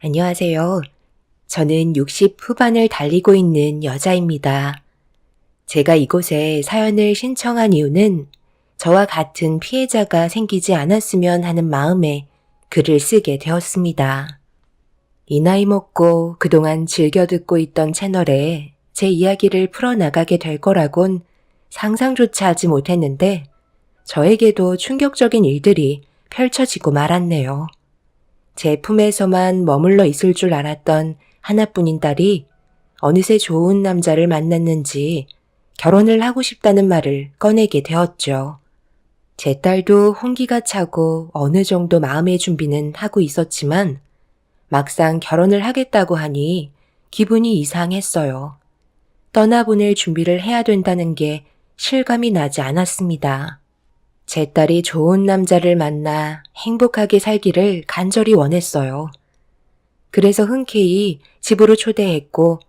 안녕하세요. 저는 60 후반을 달리고 있는 여자입니다. 제가 이곳에 사연을 신청한 이유는 저와 같은 피해자가 생기지 않았으면 하는 마음에 글을 쓰게 되었습니다. 이 나이 먹고 그동안 즐겨 듣고 있던 채널에 제 이야기를 풀어나가게 될 거라곤 상상조차 하지 못했는데 저에게도 충격적인 일들이 펼쳐지고 말았네요. 제 품에서만 머물러 있을 줄 알았던 하나뿐인 딸이 어느새 좋은 남자를 만났는지 결혼을 하고 싶다는 말을 꺼내게 되었죠. 제 딸도 홍기가 차고 어느 정도 마음의 준비는 하고 있었지만 막상 결혼을 하겠다고 하니 기분이 이상했어요. 떠나보낼 준비를 해야 된다는 게 실감이 나지 않았습니다. 제 딸이 좋은 남자를 만나 행복하게 살기를 간절히 원했어요. 그래서 흔쾌히 집으로 초대했고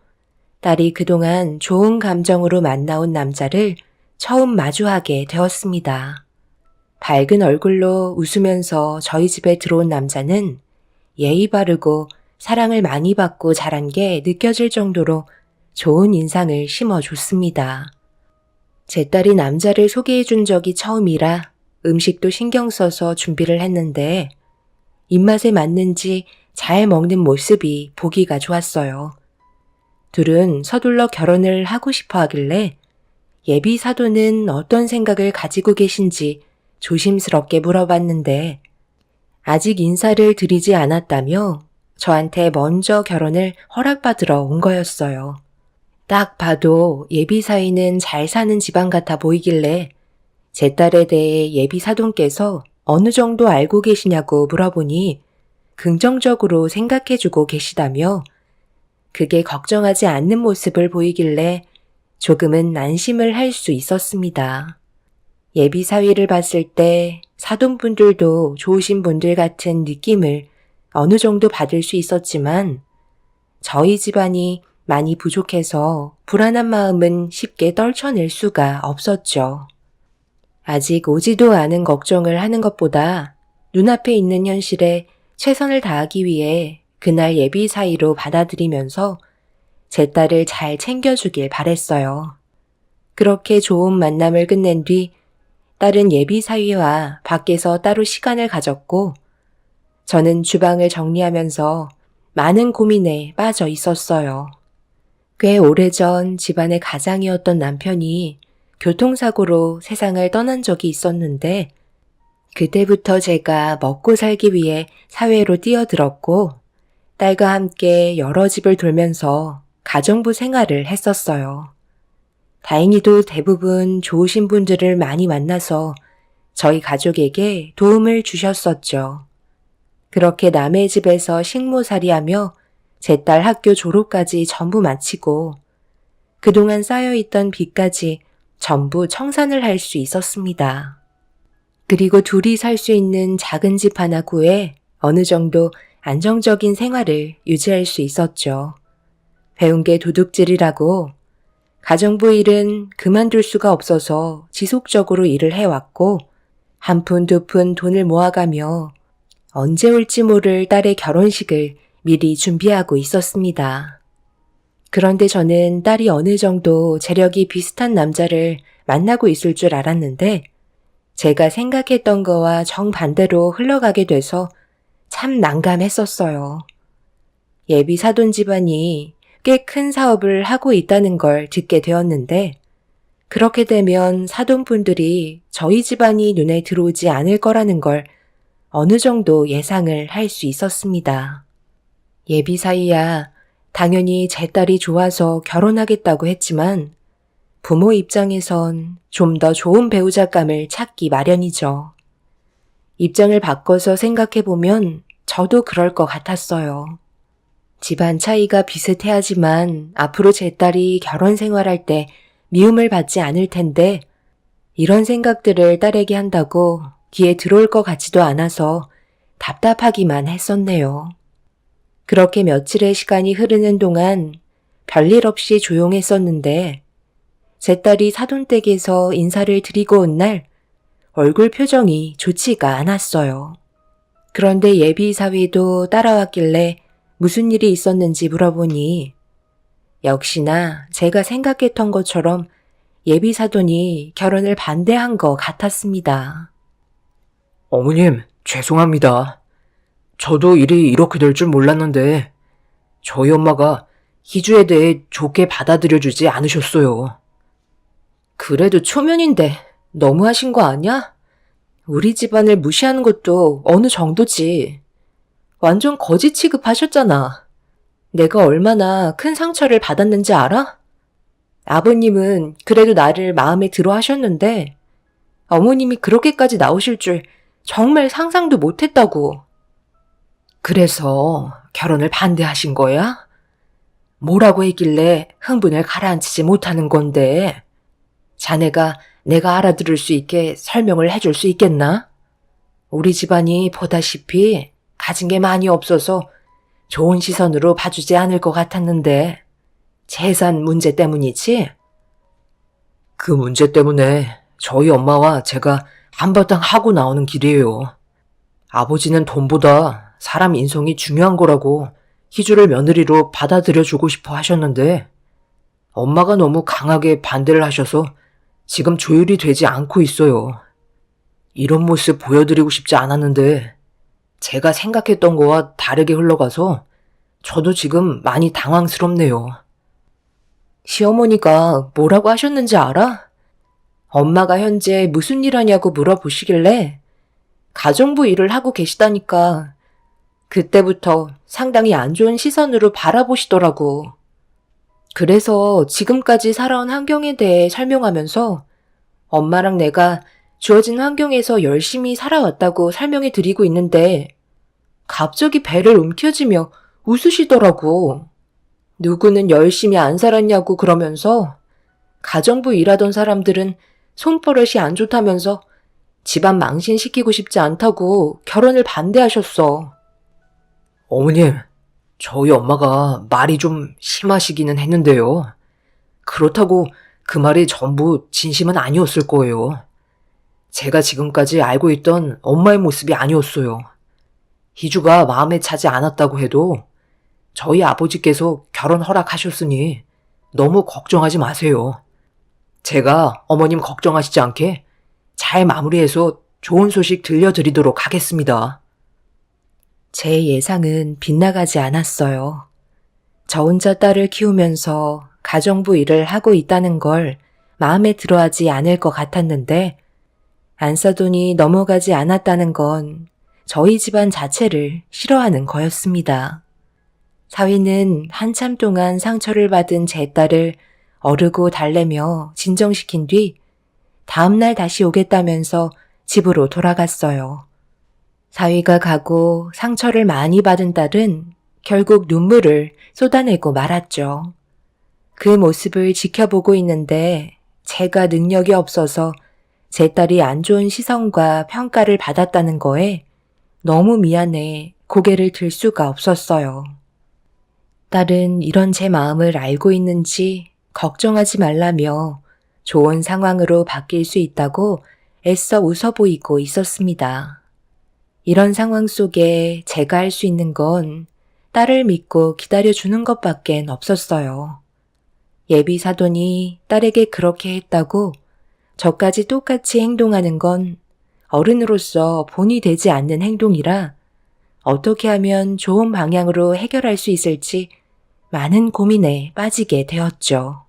딸이 그동안 좋은 감정으로 만나온 남자를 처음 마주하게 되었습니다. 밝은 얼굴로 웃으면서 저희 집에 들어온 남자는 예의 바르고 사랑을 많이 받고 자란 게 느껴질 정도로 좋은 인상을 심어줬습니다. 제 딸이 남자를 소개해 준 적이 처음이라 음식도 신경 써서 준비를 했는데 입맛에 맞는지 잘 먹는 모습이 보기가 좋았어요. 둘은 서둘러 결혼을 하고 싶어 하길래 예비 사도는 어떤 생각을 가지고 계신지 조심스럽게 물어봤는데 아직 인사를 드리지 않았다며 저한테 먼저 결혼을 허락받으러 온 거였어요. 딱 봐도 예비 사위는 잘 사는 집안 같아 보이길래 제 딸에 대해 예비 사돈께서 어느 정도 알고 계시냐고 물어보니 긍정적으로 생각해주고 계시다며 그게 걱정하지 않는 모습을 보이길래 조금은 안심을 할 수 있었습니다. 예비 사위를 봤을 때 사돈분들도 좋으신 분들 같은 느낌을 어느 정도 받을 수 있었지만 저희 집안이 많이 부족해서 불안한 마음은 쉽게 떨쳐낼 수가 없었죠. 아직 오지도 않은 걱정을 하는 것보다 눈앞에 있는 현실에 최선을 다하기 위해 그날 예비 사이로 받아들이면서 제 딸을 잘 챙겨주길 바랬어요. 그렇게 좋은 만남을 끝낸 뒤 딸은 예비 사위와 밖에서 따로 시간을 가졌고 저는 주방을 정리하면서 많은 고민에 빠져 있었어요. 꽤 오래전 집안의 가장이었던 남편이 교통사고로 세상을 떠난 적이 있었는데 그때부터 제가 먹고 살기 위해 사회로 뛰어들었고 딸과 함께 여러 집을 돌면서 가정부 생활을 했었어요. 다행히도 대부분 좋으신 분들을 많이 만나서 저희 가족에게 도움을 주셨었죠. 그렇게 남의 집에서 식모살이하며 제 딸 학교 졸업까지 전부 마치고 그동안 쌓여있던 빚까지 전부 청산을 할 수 있었습니다. 그리고 둘이 살 수 있는 작은 집 하나 구해 어느 정도 안정적인 생활을 유지할 수 있었죠. 배운 게 도둑질이라고 가정부 일은 그만둘 수가 없어서 지속적으로 일을 해왔고 한 푼 두 푼 돈을 모아가며 언제 올지 모를 딸의 결혼식을 미리 준비하고 있었습니다. 그런데 저는 딸이 어느 정도 재력이 비슷한 남자를 만나고 있을 줄 알았는데 제가 생각했던 거와 정반대로 흘러가게 돼서 참 난감했었어요. 예비 사돈 집안이 꽤 큰 사업을 하고 있다는 걸 듣게 되었는데 그렇게 되면 사돈분들이 저희 집안이 눈에 들어오지 않을 거라는 걸 어느 정도 예상을 할 수 있었습니다. 예비 사이야 당연히 제 딸이 좋아서 결혼하겠다고 했지만 부모 입장에선 좀 더 좋은 배우자감을 찾기 마련이죠. 입장을 바꿔서 생각해보면 저도 그럴 것 같았어요. 집안 차이가 비슷해야지만 앞으로 제 딸이 결혼 생활할 때 미움을 받지 않을 텐데 이런 생각들을 딸에게 한다고 귀에 들어올 것 같지도 않아서 답답하기만 했었네요. 그렇게 며칠의 시간이 흐르는 동안 별일 없이 조용했었는데 제 딸이 사돈댁에서 인사를 드리고 온 날 얼굴 표정이 좋지가 않았어요. 그런데 예비 사위도 따라왔길래 무슨 일이 있었는지 물어보니 역시나 제가 생각했던 것처럼 예비 사돈이 결혼을 반대한 것 같았습니다. 어머님, 죄송합니다. 저도 일이 이렇게 될 줄 몰랐는데 저희 엄마가 희주에 대해 좋게 받아들여주지 않으셨어요. 그래도 초면인데 너무하신 거 아니야? 우리 집안을 무시하는 것도 어느 정도지. 완전 거지 취급하셨잖아. 내가 얼마나 큰 상처를 받았는지 알아? 아버님은 그래도 나를 마음에 들어 하셨는데 어머님이 그렇게까지 나오실 줄 정말 상상도 못했다고. 그래서 결혼을 반대하신 거야? 뭐라고 했길래 흥분을 가라앉히지 못하는 건데 자네가 내가 알아들을 수 있게 설명을 해줄 수 있겠나? 우리 집안이 보다시피 가진 게 많이 없어서 좋은 시선으로 봐주지 않을 것 같았는데 재산 문제 때문이지? 그 문제 때문에 저희 엄마와 제가 한바탕 하고 나오는 길이에요. 아버지는 돈보다 사람 인성이 중요한 거라고 희주를 며느리로 받아들여주고 싶어 하셨는데 엄마가 너무 강하게 반대를 하셔서 지금 조율이 되지 않고 있어요. 이런 모습 보여드리고 싶지 않았는데 제가 생각했던 거와 다르게 흘러가서 저도 지금 많이 당황스럽네요. 시어머니가 뭐라고 하셨는지 알아? 엄마가 현재 무슨 일 하냐고 물어보시길래 가정부 일을 하고 계시다니까 그때부터 상당히 안 좋은 시선으로 바라보시더라고. 그래서 지금까지 살아온 환경에 대해 설명하면서 엄마랑 내가 주어진 환경에서 열심히 살아왔다고 설명해 드리고 있는데 갑자기 배를 움켜쥐며 웃으시더라고. 누구는 열심히 안 살았냐고 그러면서 가정부 일하던 사람들은 손버릇이 안 좋다면서 집안 망신시키고 싶지 않다고 결혼을 반대하셨어. 어머님, 저희 엄마가 말이 좀 심하시기는 했는데요. 그렇다고 그 말이 전부 진심은 아니었을 거예요. 제가 지금까지 알고 있던 엄마의 모습이 아니었어요. 희주가 마음에 차지 않았다고 해도 저희 아버지께서 결혼 허락하셨으니 너무 걱정하지 마세요. 제가 어머님 걱정하시지 않게 잘 마무리해서 좋은 소식 들려드리도록 하겠습니다. 제 예상은 빗나가지 않았어요. 저 혼자 딸을 키우면서 가정부 일을 하고 있다는 걸 마음에 들어하지 않을 것 같았는데 안사돈이 넘어가지 않았다는 건 저희 집안 자체를 싫어하는 거였습니다. 사위는 한참 동안 상처를 받은 제 딸을 어르고 달래며 진정시킨 뒤 다음날 다시 오겠다면서 집으로 돌아갔어요. 사위가 가고 상처를 많이 받은 딸은 결국 눈물을 쏟아내고 말았죠. 그 모습을 지켜보고 있는데 제가 능력이 없어서 제 딸이 안 좋은 시선과 평가를 받았다는 거에 너무 미안해 고개를 들 수가 없었어요. 딸은 이런 제 마음을 알고 있는지 걱정하지 말라며 좋은 상황으로 바뀔 수 있다고 애써 웃어 보이고 있었습니다. 이런 상황 속에 제가 할 수 있는 건 딸을 믿고 기다려주는 것밖엔 없었어요. 예비 사돈이 딸에게 그렇게 했다고 저까지 똑같이 행동하는 건 어른으로서 본이 되지 않는 행동이라 어떻게 하면 좋은 방향으로 해결할 수 있을지 많은 고민에 빠지게 되었죠.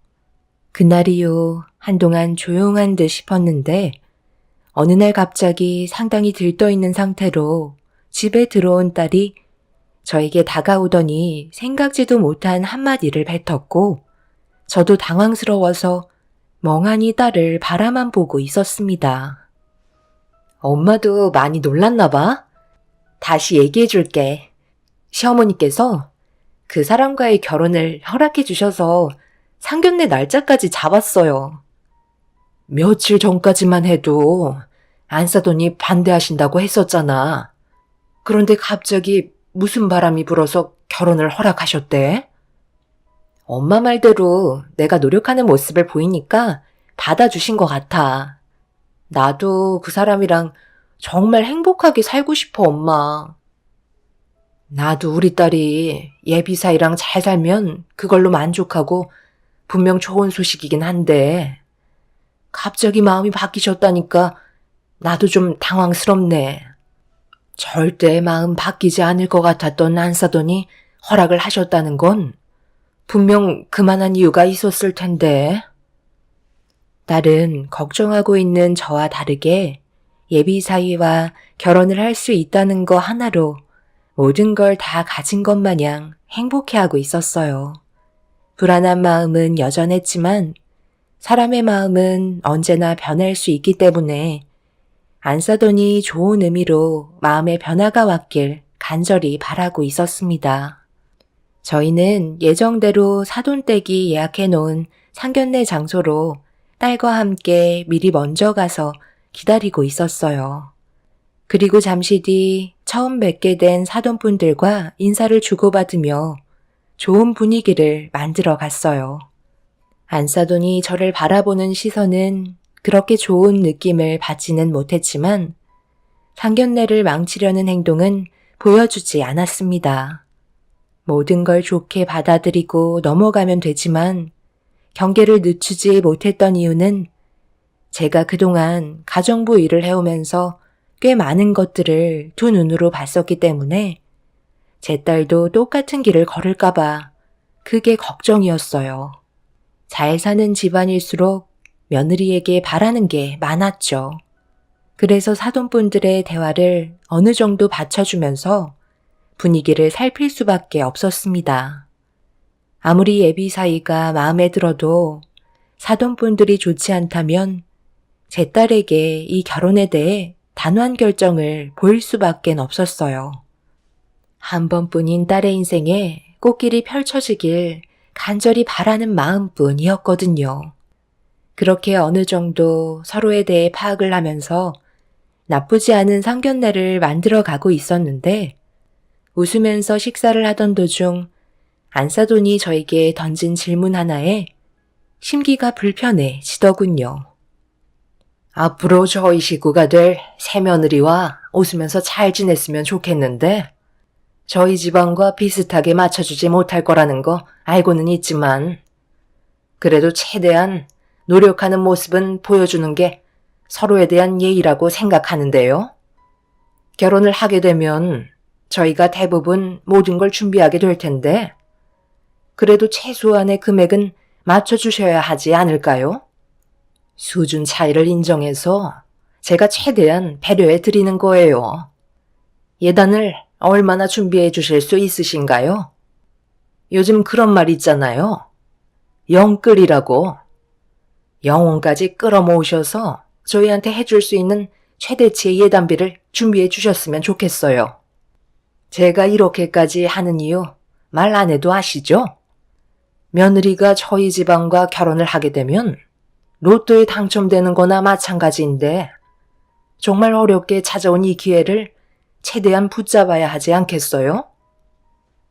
그날 이후 한동안 조용한 듯 싶었는데 어느 날 갑자기 상당히 들떠있는 상태로 집에 들어온 딸이 저에게 다가오더니 생각지도 못한 한마디를 뱉었고 저도 당황스러워서 멍하니 딸을 바라만 보고 있었습니다. 엄마도 많이 놀랐나 봐. 다시 얘기해 줄게. 시어머니께서 그 사람과의 결혼을 허락해 주셔서 상견례 날짜까지 잡았어요. 며칠 전까지만 해도 안사돈이 반대하신다고 했었잖아. 그런데 갑자기 무슨 바람이 불어서 결혼을 허락하셨대? 엄마 말대로 내가 노력하는 모습을 보이니까 받아주신 것 같아. 나도 그 사람이랑 정말 행복하게 살고 싶어, 엄마. 나도 우리 딸이 예비 사이랑 잘 살면 그걸로 만족하고 분명 좋은 소식이긴 한데 갑자기 마음이 바뀌셨다니까 나도 좀 당황스럽네. 절대 마음 바뀌지 않을 것 같았던 안사돈이 허락을 하셨다는 건 분명 그만한 이유가 있었을 텐데. 딸은 걱정하고 있는 저와 다르게 예비 사위와 결혼을 할 수 있다는 거 하나로 모든 걸 다 가진 것 마냥 행복해하고 있었어요. 불안한 마음은 여전했지만 사람의 마음은 언제나 변할 수 있기 때문에 안사돈이 좋은 의미로 마음의 변화가 왔길 간절히 바라고 있었습니다. 저희는 예정대로 사돈댁이 예약해 놓은 상견례 장소로 딸과 함께 미리 먼저 가서 기다리고 있었어요. 그리고 잠시 뒤 처음 뵙게 된 사돈분들과 인사를 주고받으며 좋은 분위기를 만들어 갔어요. 안사돈이 저를 바라보는 시선은 그렇게 좋은 느낌을 받지는 못했지만 상견례를 망치려는 행동은 보여주지 않았습니다. 모든 걸 좋게 받아들이고 넘어가면 되지만 경계를 늦추지 못했던 이유는 제가 그동안 가정부 일을 해오면서 꽤 많은 것들을 두 눈으로 봤었기 때문에 제 딸도 똑같은 길을 걸을까봐 그게 걱정이었어요. 잘 사는 집안일수록 며느리에게 바라는 게 많았죠. 그래서 사돈분들의 대화를 어느 정도 받쳐주면서 분위기를 살필 수밖에 없었습니다. 아무리 예비 사이가 마음에 들어도 사돈분들이 좋지 않다면 제 딸에게 이 결혼에 대해 단호한 결정을 보일 수밖에 없었어요. 한 번뿐인 딸의 인생에 꽃길이 펼쳐지길 간절히 바라는 마음뿐이었거든요. 그렇게 어느 정도 서로에 대해 파악을 하면서 나쁘지 않은 상견례를 만들어 가고 있었는데 웃으면서 식사를 하던 도중 안사돈이 저에게 던진 질문 하나에 심기가 불편해지더군요. 앞으로 저희 식구가 될 새며느리와 웃으면서 잘 지냈으면 좋겠는데 저희 집안과 비슷하게 맞춰주지 못할 거라는 거 알고는 있지만 그래도 최대한 노력하는 모습은 보여주는 게 서로에 대한 예의라고 생각하는데요. 결혼을 하게 되면 저희가 대부분 모든 걸 준비하게 될 텐데 그래도 최소한의 금액은 맞춰주셔야 하지 않을까요? 수준 차이를 인정해서 제가 최대한 배려해 드리는 거예요. 예단을 얼마나 준비해 주실 수 있으신가요? 요즘 그런 말 있잖아요. 영끌이라고. 영혼까지 끌어모으셔서 저희한테 해줄 수 있는 최대치의 예단비를 준비해 주셨으면 좋겠어요. 제가 이렇게까지 하는 이유 말 안 해도 아시죠? 며느리가 저희 집안과 결혼을 하게 되면 로또에 당첨되는 거나 마찬가지인데 정말 어렵게 찾아온 이 기회를 최대한 붙잡아야 하지 않겠어요?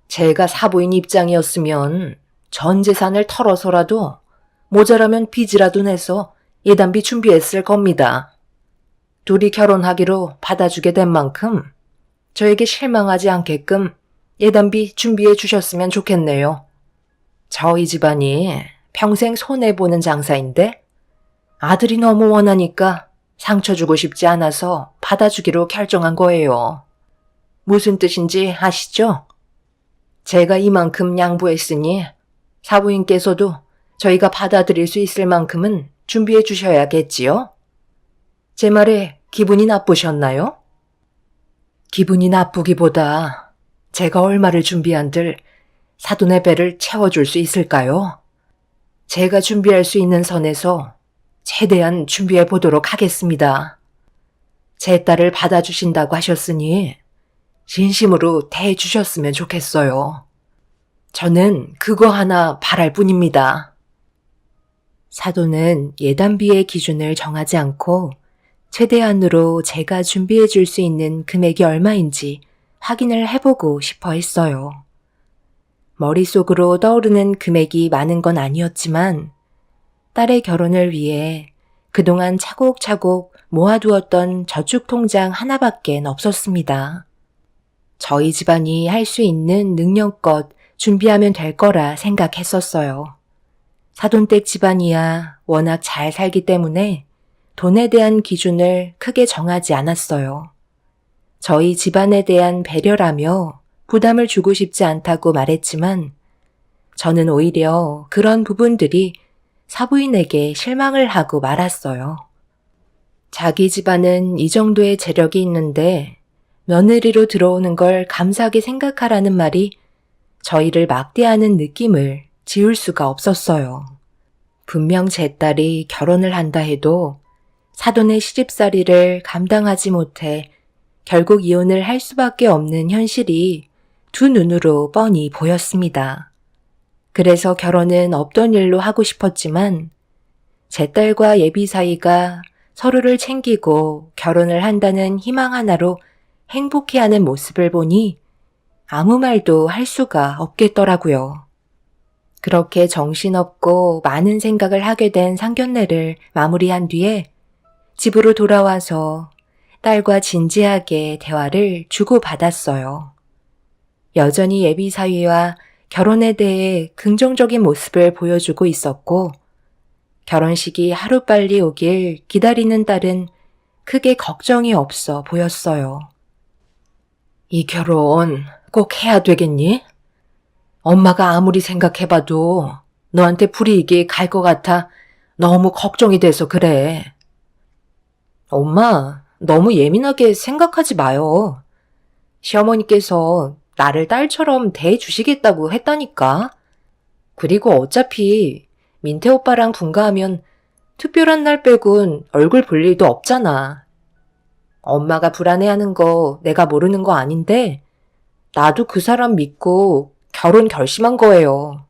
제가 사부인 입장이었으면 전 재산을 털어서라도 모자라면 빚이라도 내서 예단비 준비했을 겁니다. 둘이 결혼하기로 받아주게 된 만큼 저에게 실망하지 않게끔 예단비 준비해 주셨으면 좋겠네요. 저희 집안이 평생 손해보는 장사인데 아들이 너무 원하니까 상처 주고 싶지 않아서 받아주기로 결정한 거예요. 무슨 뜻인지 아시죠? 제가 이만큼 양보했으니 사부인께서도 저희가 받아들일 수 있을 만큼은 준비해 주셔야겠지요? 제 말에 기분이 나쁘셨나요? 기분이 나쁘기보다 제가 얼마를 준비한들 사돈의 배를 채워줄 수 있을까요? 제가 준비할 수 있는 선에서 최대한 준비해 보도록 하겠습니다. 제 딸을 받아주신다고 하셨으니 진심으로 대해주셨으면 좋겠어요. 저는 그거 하나 바랄 뿐입니다. 사돈은 예단비의 기준을 정하지 않고 최대한으로 제가 준비해 줄 수 있는 금액이 얼마인지 확인을 해보고 싶어 했어요. 머릿속으로 떠오르는 금액이 많은 건 아니었지만 딸의 결혼을 위해 그동안 차곡차곡 모아두었던 저축 통장 하나밖엔 없었습니다. 저희 집안이 할 수 있는 능력껏 준비하면 될 거라 생각했었어요. 사돈댁 집안이야 워낙 잘 살기 때문에 돈에 대한 기준을 크게 정하지 않았어요. 저희 집안에 대한 배려라며 부담을 주고 싶지 않다고 말했지만 저는 오히려 그런 부분들이 사부인에게 실망을 하고 말았어요. 자기 집안은 이 정도의 재력이 있는데 며느리로 들어오는 걸 감사하게 생각하라는 말이 저희를 막대하는 느낌을 지울 수가 없었어요. 분명 제 딸이 결혼을 한다 해도 사돈의 시집살이를 감당하지 못해 결국 이혼을 할 수밖에 없는 현실이 두 눈으로 뻔히 보였습니다. 그래서 결혼은 없던 일로 하고 싶었지만 제 딸과 예비 사이가 서로를 챙기고 결혼을 한다는 희망 하나로 행복해하는 모습을 보니 아무 말도 할 수가 없겠더라고요. 그렇게 정신없고 많은 생각을 하게 된 상견례를 마무리한 뒤에 집으로 돌아와서 딸과 진지하게 대화를 주고받았어요. 여전히 예비 사위와 결혼에 대해 긍정적인 모습을 보여주고 있었고 결혼식이 하루빨리 오길 기다리는 딸은 크게 걱정이 없어 보였어요. 이 결혼 꼭 해야 되겠니? 엄마가 아무리 생각해봐도 너한테 불이익이 갈 것 같아 너무 걱정이 돼서 그래. 엄마, 너무 예민하게 생각하지 마요. 시어머니께서 나를 딸처럼 대해주시겠다고 했다니까. 그리고 어차피 민태 오빠랑 분가하면 특별한 날 빼곤 얼굴 볼 일도 없잖아. 엄마가 불안해하는 거 내가 모르는 거 아닌데 나도 그 사람 믿고 결혼 결심한 거예요.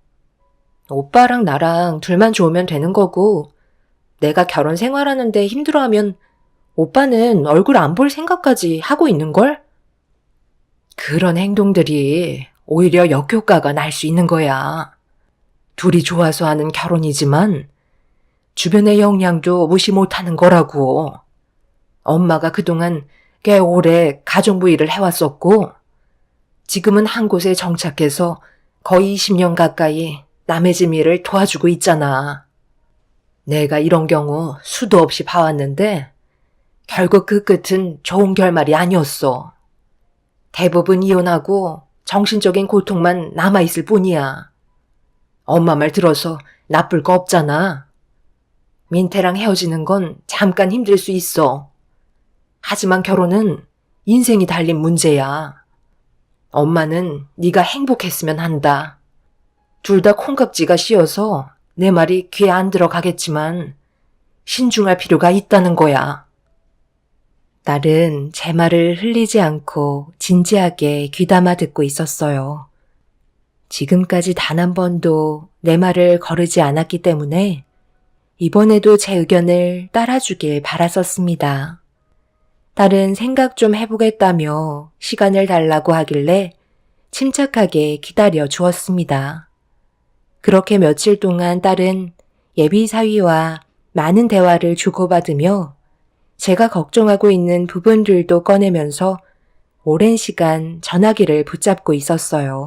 오빠랑 나랑 둘만 좋으면 되는 거고 내가 결혼 생활하는데 힘들어하면 오빠는 얼굴 안 볼 생각까지 하고 있는걸? 그런 행동들이 오히려 역효과가 날 수 있는 거야. 둘이 좋아서 하는 결혼이지만 주변의 영향도 무시 못하는 거라고. 엄마가 그동안 꽤 오래 가정부 일을 해왔었고 지금은 한 곳에 정착해서 거의 20년 가까이 남의 집 일을 도와주고 있잖아. 내가 이런 경우 수도 없이 봐왔는데 결국 그 끝은 좋은 결말이 아니었어. 대부분 이혼하고 정신적인 고통만 남아있을 뿐이야. 엄마 말 들어서 나쁠 거 없잖아. 민태랑 헤어지는 건 잠깐 힘들 수 있어. 하지만 결혼은 인생이 달린 문제야. 엄마는 네가 행복했으면 한다. 둘 다 콩깍지가 씌어서 내 말이 귀에 안 들어가겠지만 신중할 필요가 있다는 거야. 딸은 제 말을 흘리지 않고 진지하게 귀담아 듣고 있었어요. 지금까지 단 한 번도 내 말을 거르지 않았기 때문에 이번에도 제 의견을 따라주길 바랐었습니다. 딸은 생각 좀 해보겠다며 시간을 달라고 하길래 침착하게 기다려 주었습니다. 그렇게 며칠 동안 딸은 예비 사위와 많은 대화를 주고받으며 제가 걱정하고 있는 부분들도 꺼내면서 오랜 시간 전화기를 붙잡고 있었어요.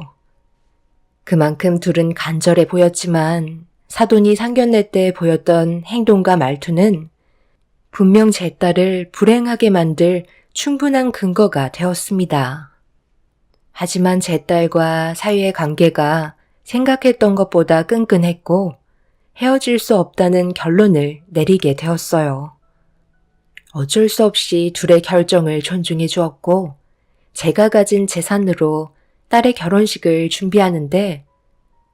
그만큼 둘은 간절해 보였지만 사돈이 상견례 때 보였던 행동과 말투는 분명 제 딸을 불행하게 만들 충분한 근거가 되었습니다. 하지만 제 딸과 사위의 관계가 생각했던 것보다 끈끈했고 헤어질 수 없다는 결론을 내리게 되었어요. 어쩔 수 없이 둘의 결정을 존중해 주었고 제가 가진 재산으로 딸의 결혼식을 준비하는데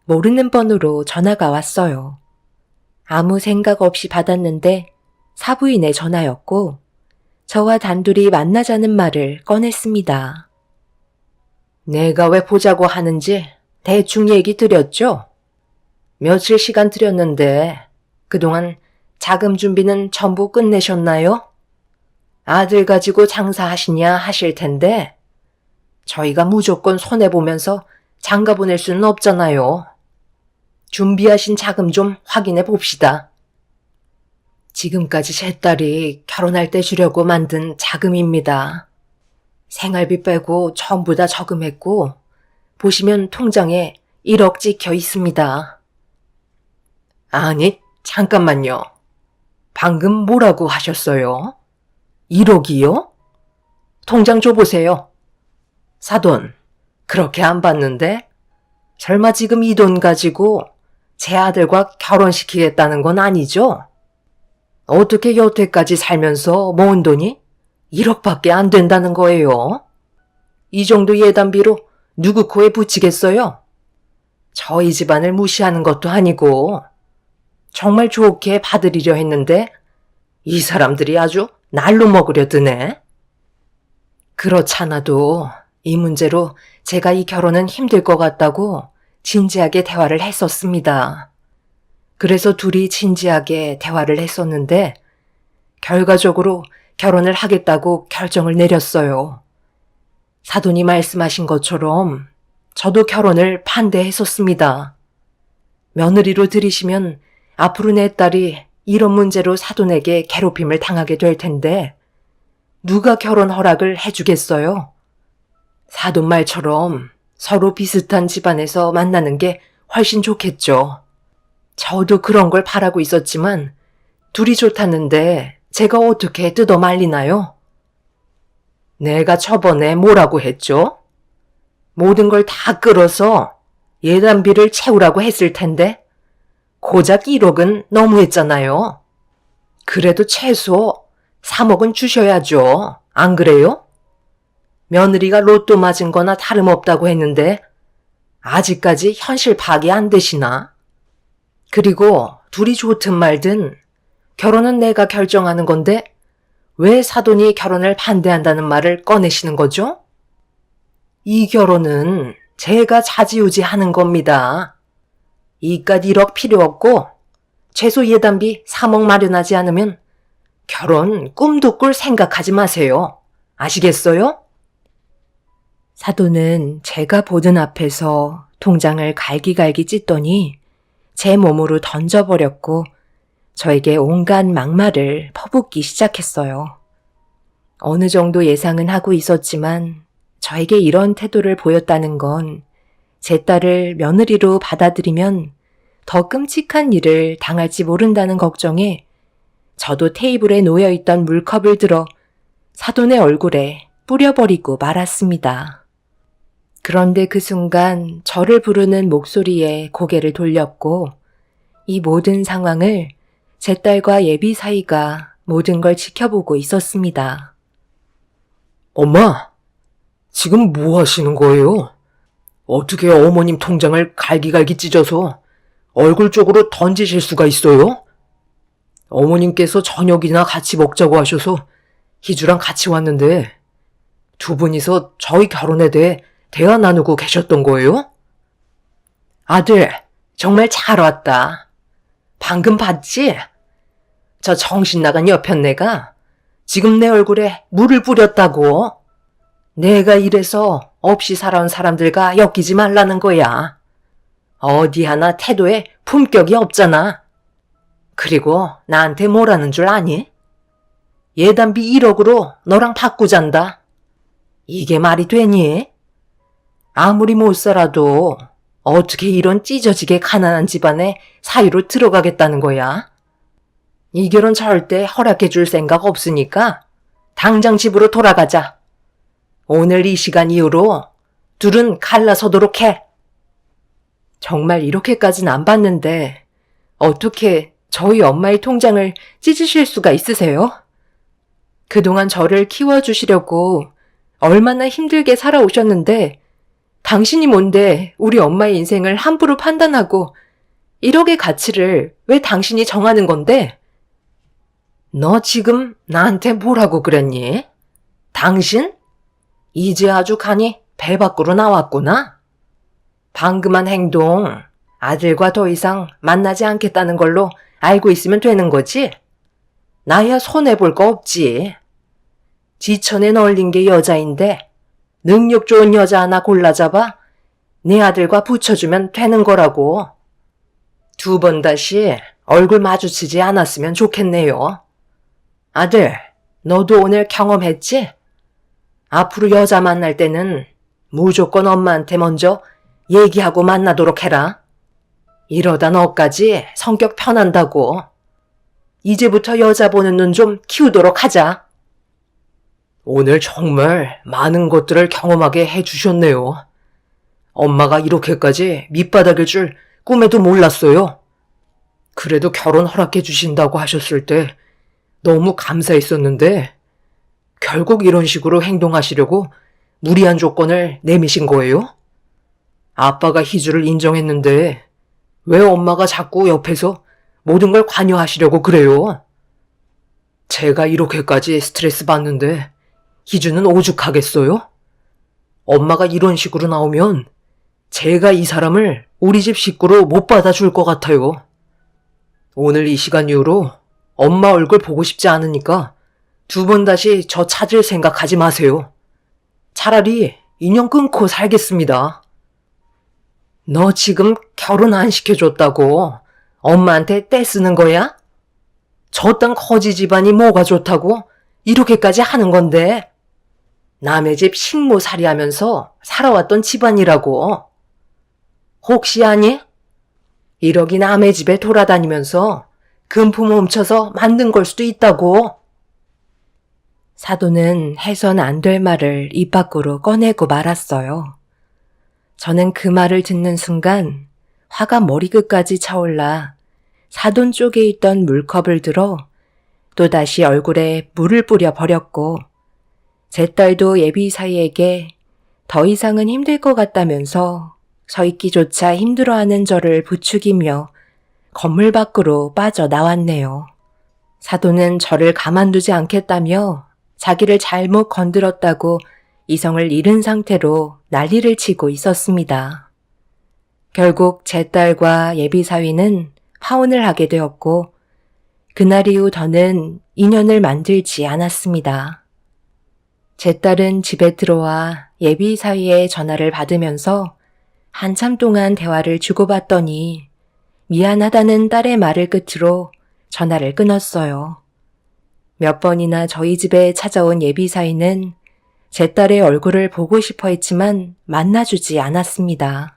모르는 번호로 전화가 왔어요. 아무 생각 없이 받았는데 사부인의 전화였고 저와 단둘이 만나자는 말을 꺼냈습니다. 내가 왜 보자고 하는지 대충 얘기 드렸죠? 며칠 시간 드렸는데 그동안 자금 준비는 전부 끝내셨나요? 아들 가지고 장사하시냐 하실 텐데 저희가 무조건 손해보면서 장가 보낼 수는 없잖아요. 준비하신 자금 좀 확인해 봅시다. 지금까지 제 딸이 결혼할 때 주려고 만든 자금입니다. 생활비 빼고 전부 다 저금했고, 보시면 통장에 1억 찍혀 있습니다. 아니, 잠깐만요. 방금 뭐라고 하셨어요? 1억이요? 통장 줘보세요. 사돈, 그렇게 안 받는데? 설마 지금 이 돈 가지고 제 아들과 결혼시키겠다는 건 아니죠? 어떻게 여태까지 살면서 모은 돈이 1억밖에 안 된다는 거예요? 이 정도 예단비로 누구 코에 붙이겠어요? 저희 집안을 무시하는 것도 아니고 정말 좋게 받으리려 했는데 이 사람들이 아주 날로 먹으려 드네. 그렇잖아도 이 문제로 제가 이 결혼은 힘들 것 같다고 진지하게 대화를 했었습니다. 그래서 둘이 진지하게 대화를 했었는데 결과적으로 결혼을 하겠다고 결정을 내렸어요. 사돈이 말씀하신 것처럼 저도 결혼을 반대했었습니다. 며느리로 들이시면 앞으로 내 딸이 이런 문제로 사돈에게 괴롭힘을 당하게 될 텐데 누가 결혼 허락을 해주겠어요? 사돈 말처럼 서로 비슷한 집안에서 만나는 게 훨씬 좋겠죠. 저도 그런 걸 바라고 있었지만 둘이 좋다는데 제가 어떻게 뜯어 말리나요? 내가 저번에 뭐라고 했죠? 모든 걸 다 끌어서 예단비를 채우라고 했을 텐데 고작 1억은 너무했잖아요. 그래도 최소 3억은 주셔야죠. 안 그래요? 며느리가 로또 맞은 거나 다름없다고 했는데 아직까지 현실 파악이 안 되시나? 그리고 둘이 좋든 말든 결혼은 내가 결정하는 건데 왜 사돈이 결혼을 반대한다는 말을 꺼내시는 거죠? 이 결혼은 제가 좌지우지 하는 겁니다. 이깟 1억 필요 없고 최소 예단비 3억 마련하지 않으면 결혼 꿈도 꿀 생각하지 마세요. 아시겠어요? 사돈은 제가 보던 앞에서 통장을 갈기갈기 찢더니 제 몸으로 던져버렸고 저에게 온갖 막말을 퍼붓기 시작했어요. 어느 정도 예상은 하고 있었지만 저에게 이런 태도를 보였다는 건 제 딸을 며느리로 받아들이면 더 끔찍한 일을 당할지 모른다는 걱정에 저도 테이블에 놓여있던 물컵을 들어 사돈의 얼굴에 뿌려버리고 말았습니다. 그런데 그 순간 저를 부르는 목소리에 고개를 돌렸고 이 모든 상황을 제 딸과 예비 사이가 모든 걸 지켜보고 있었습니다. 엄마, 지금 뭐 하시는 거예요? 어떻게 어머님 통장을 갈기갈기 찢어서 얼굴 쪽으로 던지실 수가 있어요? 어머님께서 저녁이나 같이 먹자고 하셔서 희주랑 같이 왔는데 두 분이서 저희 결혼에 대해 대화 나누고 계셨던 거예요? 아들, 정말 잘 왔다. 방금 봤지? 저 정신 나간 여편네가 지금 내 얼굴에 물을 뿌렸다고. 내가 이래서 없이 살아온 사람들과 엮이지 말라는 거야. 어디 하나 태도에 품격이 없잖아. 그리고 나한테 뭐라는 줄 아니? 예단비 1억으로 너랑 바꾸잔다. 이게 말이 되니? 아무리 못 살아도 어떻게 이런 찢어지게 가난한 집안에 사위로 들어가겠다는 거야? 이 결혼 절대 허락해 줄 생각 없으니까 당장 집으로 돌아가자. 오늘 이 시간 이후로 둘은 갈라서도록 해. 정말 이렇게까지는 안 봤는데 어떻게 저희 엄마의 통장을 찢으실 수가 있으세요? 그동안 저를 키워주시려고 얼마나 힘들게 살아오셨는데 당신이 뭔데 우리 엄마의 인생을 함부로 판단하고 1억의 가치를 왜 당신이 정하는 건데? 너 지금 나한테 뭐라고 그랬니? 당신? 이제 아주 간이 배 밖으로 나왔구나. 방금 한 행동, 아들과 더 이상 만나지 않겠다는 걸로 알고 있으면 되는 거지? 나야 손해볼 거 없지. 지천에 널린 게 여자인데 능력 좋은 여자 하나 골라잡아 내 아들과 붙여주면 되는 거라고. 두 번 다시 얼굴 마주치지 않았으면 좋겠네요. 아들, 너도 오늘 경험했지? 앞으로 여자 만날 때는 무조건 엄마한테 먼저 얘기하고 만나도록 해라. 이러다 너까지 성격 편한다고. 이제부터 여자 보는 눈 좀 키우도록 하자. 오늘 정말 많은 것들을 경험하게 해주셨네요. 엄마가 이렇게까지 밑바닥일 줄 꿈에도 몰랐어요. 그래도 결혼 허락해 주신다고 하셨을 때 너무 감사했었는데 결국 이런 식으로 행동하시려고 무리한 조건을 내미신 거예요? 아빠가 희주를 인정했는데 왜 엄마가 자꾸 옆에서 모든 걸 관여하시려고 그래요? 제가 이렇게까지 스트레스 받는데 희주는 오죽하겠어요? 엄마가 이런 식으로 나오면 제가 이 사람을 우리 집 식구로 못 받아줄 것 같아요. 오늘 이 시간 이후로 엄마 얼굴 보고 싶지 않으니까 두 번 다시 저 찾을 생각하지 마세요. 차라리 인연 끊고 살겠습니다. 너 지금 결혼 안 시켜줬다고 엄마한테 떼쓰는 거야? 저딴 거지 집안이 뭐가 좋다고 이렇게까지 하는 건데. 남의 집 식모살이 하면서 살아왔던 집안이라고. 혹시 아니? 이러기 남의 집에 돌아다니면서 금품 훔쳐서 만든 걸 수도 있다고. 사돈은 해선 안 될 말을 입 밖으로 꺼내고 말았어요. 저는 그 말을 듣는 순간 화가 머리끝까지 차올라 사돈 쪽에 있던 물컵을 들어 또다시 얼굴에 물을 뿌려 버렸고 제 딸도 예비 사이에게 더 이상은 힘들 것 같다면서 서 있기조차 힘들어하는 저를 부추기며 건물 밖으로 빠져나왔네요. 사돈은 저를 가만두지 않겠다며 자기를 잘못 건드렸다고 이성을 잃은 상태로 난리를 치고 있었습니다. 결국 제 딸과 예비 사위는 파혼을 하게 되었고 그날 이후 더는 인연을 만들지 않았습니다. 제 딸은 집에 들어와 예비 사위의 전화를 받으면서 한참 동안 대화를 주고받더니 미안하다는 딸의 말을 끝으로 전화를 끊었어요. 몇 번이나 저희 집에 찾아온 예비 사위는 제 딸의 얼굴을 보고 싶어 했지만 만나주지 않았습니다.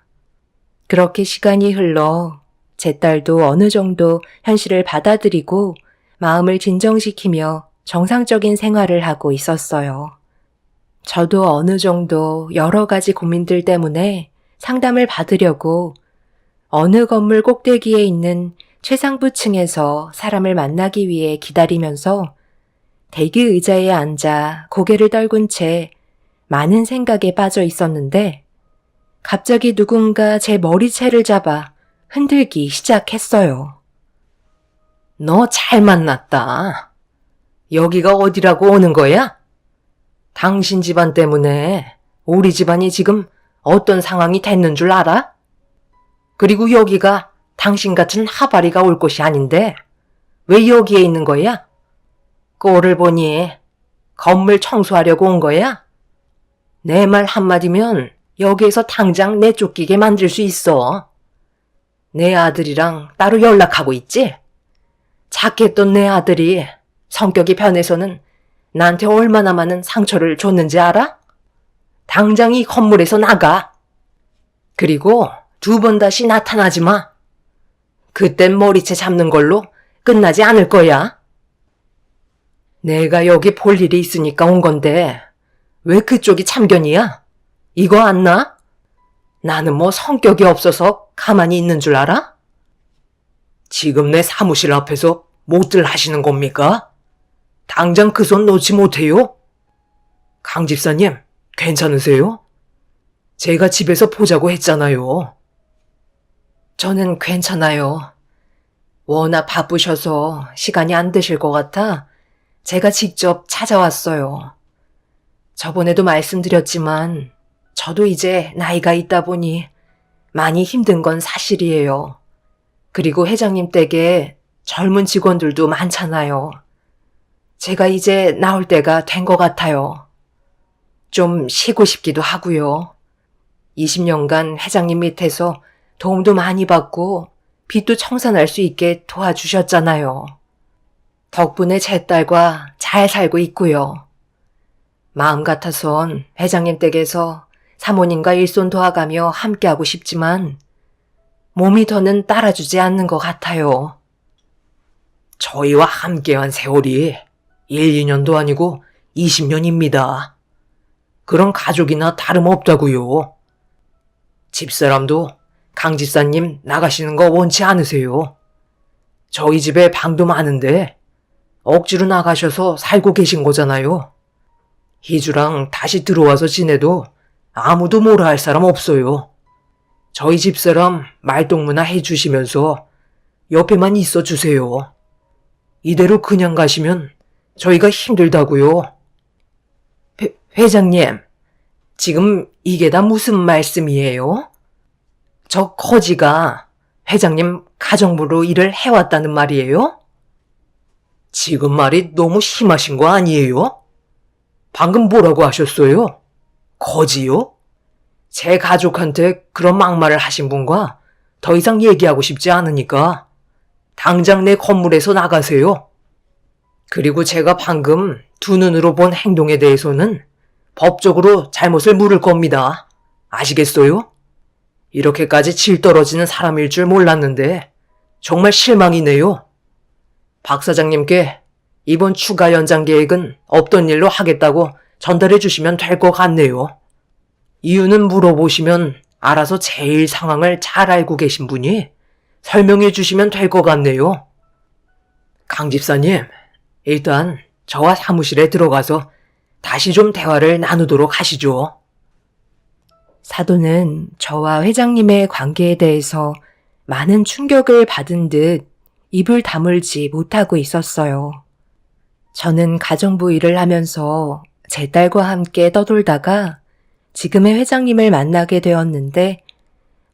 그렇게 시간이 흘러 제 딸도 어느 정도 현실을 받아들이고 마음을 진정시키며 정상적인 생활을 하고 있었어요. 저도 어느 정도 여러 가지 고민들 때문에 상담을 받으려고 어느 건물 꼭대기에 있는 최상부층에서 사람을 만나기 위해 기다리면서 대기 의자에 앉아 고개를 떨군 채 많은 생각에 빠져 있었는데 갑자기 누군가 제 머리채를 잡아 흔들기 시작했어요. 너 잘 만났다. 여기가 어디라고 오는 거야? 당신 집안 때문에 우리 집안이 지금 어떤 상황이 됐는 줄 알아? 그리고 여기가 당신 같은 하바리가 올 곳이 아닌데 왜 여기에 있는 거야? 꼴을 보니 건물 청소하려고 온 거야? 내 말 한마디면 여기에서 당장 내쫓기게 만들 수 있어. 내 아들이랑 따로 연락하고 있지? 착했던 내 아들이 성격이 변해서는 나한테 얼마나 많은 상처를 줬는지 알아? 당장 이 건물에서 나가. 그리고 두 번 다시 나타나지 마. 그땐 머리채 잡는 걸로 끝나지 않을 거야. 내가 여기 볼 일이 있으니까 온 건데 왜 그쪽이 참견이야? 이거 안 나? 나는 뭐 성격이 없어서 가만히 있는 줄 알아? 지금 내 사무실 앞에서 못들 하시는 겁니까? 당장 그 손 놓지 못해요? 강 집사님, 괜찮으세요? 제가 집에서 보자고 했잖아요. 저는 괜찮아요. 워낙 바쁘셔서 시간이 안 되실 것 같아 제가 직접 찾아왔어요. 저번에도 말씀드렸지만 저도 이제 나이가 있다 보니 많이 힘든 건 사실이에요. 그리고 회장님 댁에 젊은 직원들도 많잖아요. 제가 이제 나올 때가 된 것 같아요. 좀 쉬고 싶기도 하고요. 20년간 회장님 밑에서 도움도 많이 받고 빚도 청산할 수 있게 도와주셨잖아요. 덕분에 제 딸과 잘 살고 있고요. 마음 같아선 회장님 댁에서 사모님과 일손 도와가며 함께하고 싶지만 몸이 더는 따라주지 않는 것 같아요. 저희와 함께한 세월이 1, 2년도 아니고 20년입니다. 그런 가족이나 다름없다고요. 집사람도 강 집사님 나가시는 거 원치 않으세요. 저희 집에 방도 많은데 억지로 나가셔서 살고 계신 거잖아요. 희주랑 다시 들어와서 지내도 아무도 뭐라 할 사람 없어요. 저희 집사람 말동무나 해주시면서 옆에만 있어 주세요. 이대로 그냥 가시면 저희가 힘들다고요. 회장님, 지금 이게 다 무슨 말씀이에요? 저 커지가 회장님 가정부로 일을 해왔다는 말이에요? 지금 말이 너무 심하신 거 아니에요? 방금 뭐라고 하셨어요? 거지요? 제 가족한테 그런 막말을 하신 분과 더 이상 얘기하고 싶지 않으니까 당장 내 건물에서 나가세요. 그리고 제가 방금 두 눈으로 본 행동에 대해서는 법적으로 잘못을 물을 겁니다. 아시겠어요? 이렇게까지 질 떨어지는 사람일 줄 몰랐는데 정말 실망이네요. 박 사장님께 이번 추가 연장 계획은 없던 일로 하겠다고 전달해 주시면 될 것 같네요. 이유는 물어보시면 알아서 제일 상황을 잘 알고 계신 분이 설명해 주시면 될 것 같네요. 강 집사님, 일단 저와 사무실에 들어가서 다시 좀 대화를 나누도록 하시죠. 사돈은 저와 회장님의 관계에 대해서 많은 충격을 받은 듯 입을 다물지 못하고 있었어요. 저는 가정부 일을 하면서 제 딸과 함께 떠돌다가 지금의 회장님을 만나게 되었는데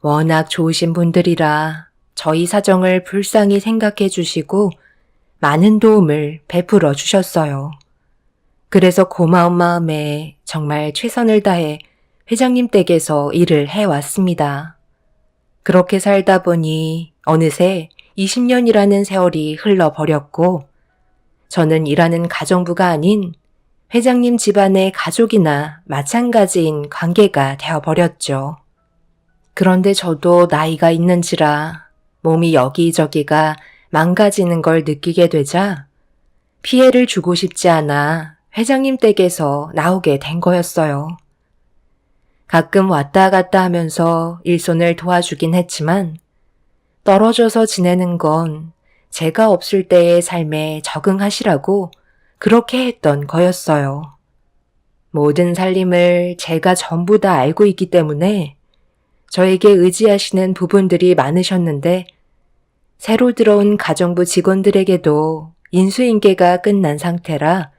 워낙 좋으신 분들이라 저희 사정을 불쌍히 생각해 주시고 많은 도움을 베풀어 주셨어요. 그래서 고마운 마음에 정말 최선을 다해 회장님 댁에서 일을 해왔습니다. 그렇게 살다 보니 어느새 20년이라는 세월이 흘러버렸고 저는 일하는 가정부가 아닌 회장님 집안의 가족이나 마찬가지인 관계가 되어버렸죠. 그런데 저도 나이가 있는지라 몸이 여기저기가 망가지는 걸 느끼게 되자 피해를 주고 싶지 않아 회장님 댁에서 나오게 된 거였어요. 가끔 왔다 갔다 하면서 일손을 도와주긴 했지만 떨어져서 지내는 건 제가 없을 때의 삶에 적응하시라고 그렇게 했던 거였어요. 모든 살림을 제가 전부 다 알고 있기 때문에 저에게 의지하시는 부분들이 많으셨는데 새로 들어온 가정부 직원들에게도 인수인계가 끝난 상태라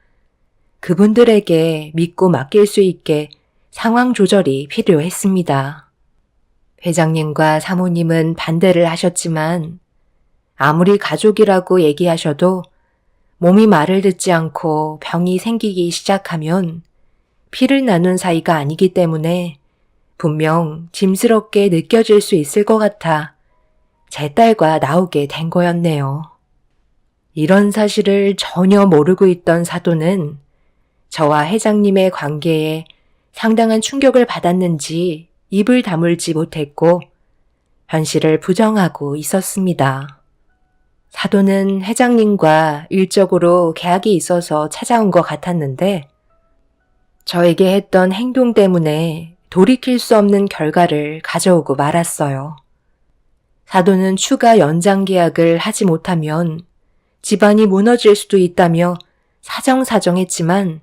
그분들에게 믿고 맡길 수 있게 상황 조절이 필요했습니다. 회장님과 사모님은 반대를 하셨지만 아무리 가족이라고 얘기하셔도 몸이 말을 듣지 않고 병이 생기기 시작하면 피를 나눈 사이가 아니기 때문에 분명 짐스럽게 느껴질 수 있을 것 같아 제 딸과 나오게 된 거였네요. 이런 사실을 전혀 모르고 있던 사돈은 저와 회장님의 관계에 상당한 충격을 받았는지 입을 다물지 못했고 현실을 부정하고 있었습니다. 사돈은 회장님과 일적으로 계약이 있어서 찾아온 것 같았는데 저에게 했던 행동 때문에 돌이킬 수 없는 결과를 가져오고 말았어요. 사돈은 추가 연장 계약을 하지 못하면 집안이 무너질 수도 있다며 사정사정했지만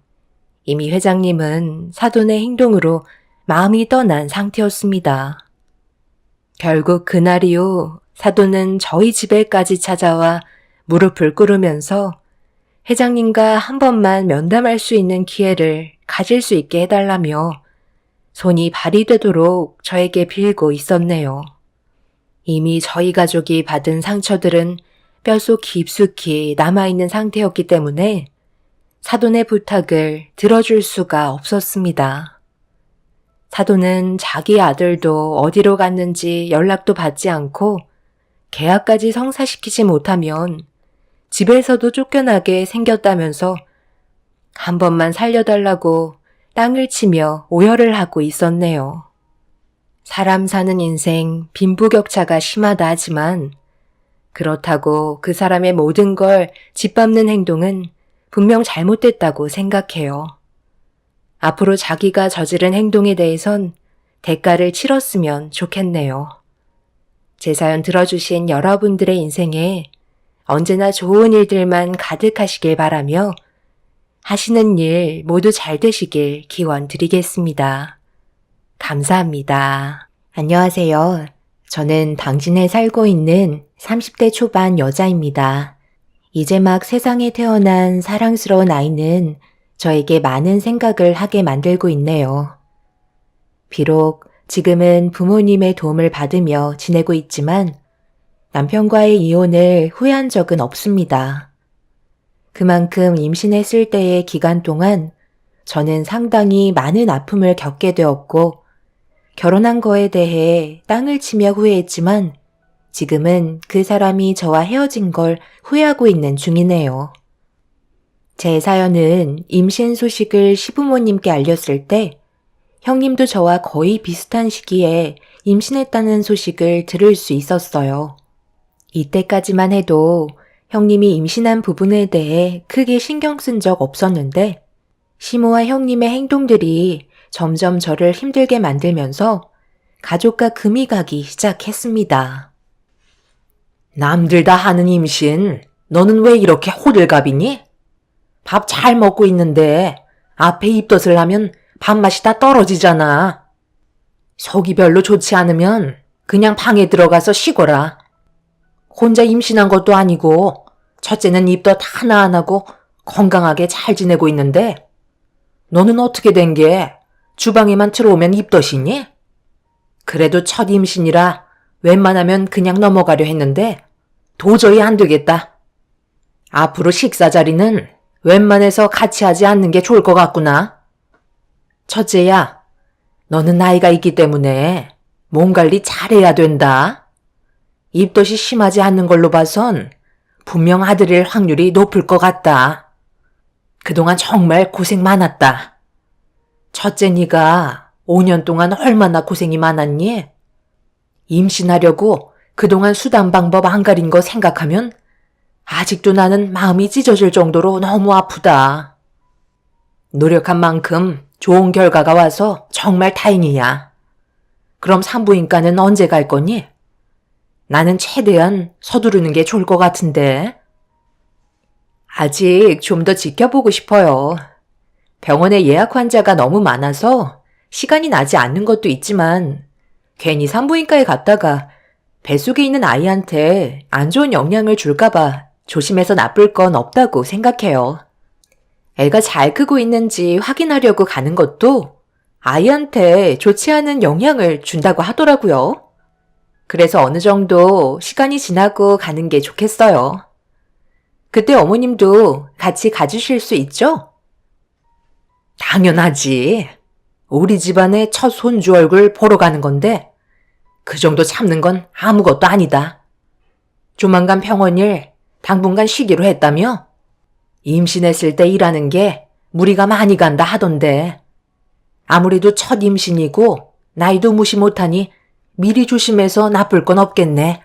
이미 회장님은 사돈의 행동으로 마음이 떠난 상태였습니다. 결국 그날 이후 사돈은 저희 집에까지 찾아와 무릎을 꿇으면서 회장님과 한 번만 면담할 수 있는 기회를 가질 수 있게 해달라며 손이 발이 되도록 저에게 빌고 있었네요. 이미 저희 가족이 받은 상처들은 뼛속 깊숙이 남아있는 상태였기 때문에 사돈의 부탁을 들어줄 수가 없었습니다. 사돈은 자기 아들도 어디로 갔는지 연락도 받지 않고 계약까지 성사시키지 못하면 집에서도 쫓겨나게 생겼다면서 한 번만 살려달라고 땅을 치며 오열을 하고 있었네요. 사람 사는 인생 빈부격차가 심하다 하지만 그렇다고 그 사람의 모든 걸 짓밟는 행동은 분명 잘못됐다고 생각해요. 앞으로 자기가 저지른 행동에 대해선 대가를 치렀으면 좋겠네요. 제 사연 들어주신 여러분들의 인생에 언제나 좋은 일들만 가득하시길 바라며 하시는 일 모두 잘 되시길 기원드리겠습니다. 감사합니다. 안녕하세요. 저는 당진에 살고 있는 30대 초반 여자입니다. 이제 막 세상에 태어난 사랑스러운 아이는 저에게 많은 생각을 하게 만들고 있네요. 비록 지금은 부모님의 도움을 받으며 지내고 있지만 남편과의 이혼을 후회한 적은 없습니다. 그만큼 임신했을 때의 기간 동안 저는 상당히 많은 아픔을 겪게 되었고 결혼한 거에 대해 땅을 치며 후회했지만 지금은 그 사람이 저와 헤어진 걸 후회하고 있는 중이네요. 제 사연은 임신 소식을 시부모님께 알렸을 때 형님도 저와 거의 비슷한 시기에 임신했다는 소식을 들을 수 있었어요. 이때까지만 해도 형님이 임신한 부분에 대해 크게 신경 쓴 적 없었는데 시모와 형님의 행동들이 점점 저를 힘들게 만들면서 가족과 금이 가기 시작했습니다. 남들 다 하는 임신, 너는 왜 이렇게 호들갑이니? 밥 잘 먹고 있는데 앞에 입덧을 하면 밥맛이 다 떨어지잖아. 속이 별로 좋지 않으면 그냥 방에 들어가서 쉬거라. 혼자 임신한 것도 아니고 첫째는 입덧 하나 안 하고 건강하게 잘 지내고 있는데 너는 어떻게 된 게 주방에만 들어오면 입덧이니? 그래도 첫 임신이라 웬만하면 그냥 넘어가려 했는데 도저히 안 되겠다. 앞으로 식사 자리는 웬만해서 같이 하지 않는 게 좋을 것 같구나. 첫째야, 너는 나이가 있기 때문에 몸 관리 잘해야 된다. 입덧이 심하지 않는 걸로 봐선 분명 아들일 확률이 높을 것 같다. 그동안 정말 고생 많았다. 첫째 네가 5년 동안 얼마나 고생이 많았니? 임신하려고 그동안 수단 방법 안 가린 거 생각하면 아직도 나는 마음이 찢어질 정도로 너무 아프다. 노력한 만큼 좋은 결과가 와서 정말 다행이야. 그럼 산부인과는 언제 갈 거니? 나는 최대한 서두르는 게 좋을 것 같은데. 아직 좀 더 지켜보고 싶어요. 병원에 예약 환자가 너무 많아서 시간이 나지 않는 것도 있지만 괜히 산부인과에 갔다가 뱃속에 있는 아이한테 안 좋은 영향을 줄까봐 조심해서 나쁠 건 없다고 생각해요. 애가 잘 크고 있는지 확인하려고 가는 것도 아이한테 좋지 않은 영향을 준다고 하더라고요. 그래서 어느 정도 시간이 지나고 가는 게 좋겠어요. 그때 어머님도 같이 가주실 수 있죠? 당연하지. 우리 집안의 첫 손주 얼굴 보러 가는 건데 그 정도 참는 건 아무것도 아니다. 조만간 병원일 당분간 쉬기로 했다며? 임신했을 때 일하는 게 무리가 많이 간다 하던데 아무래도 첫 임신이고 나이도 무시 못하니 미리 조심해서 나쁠 건 없겠네.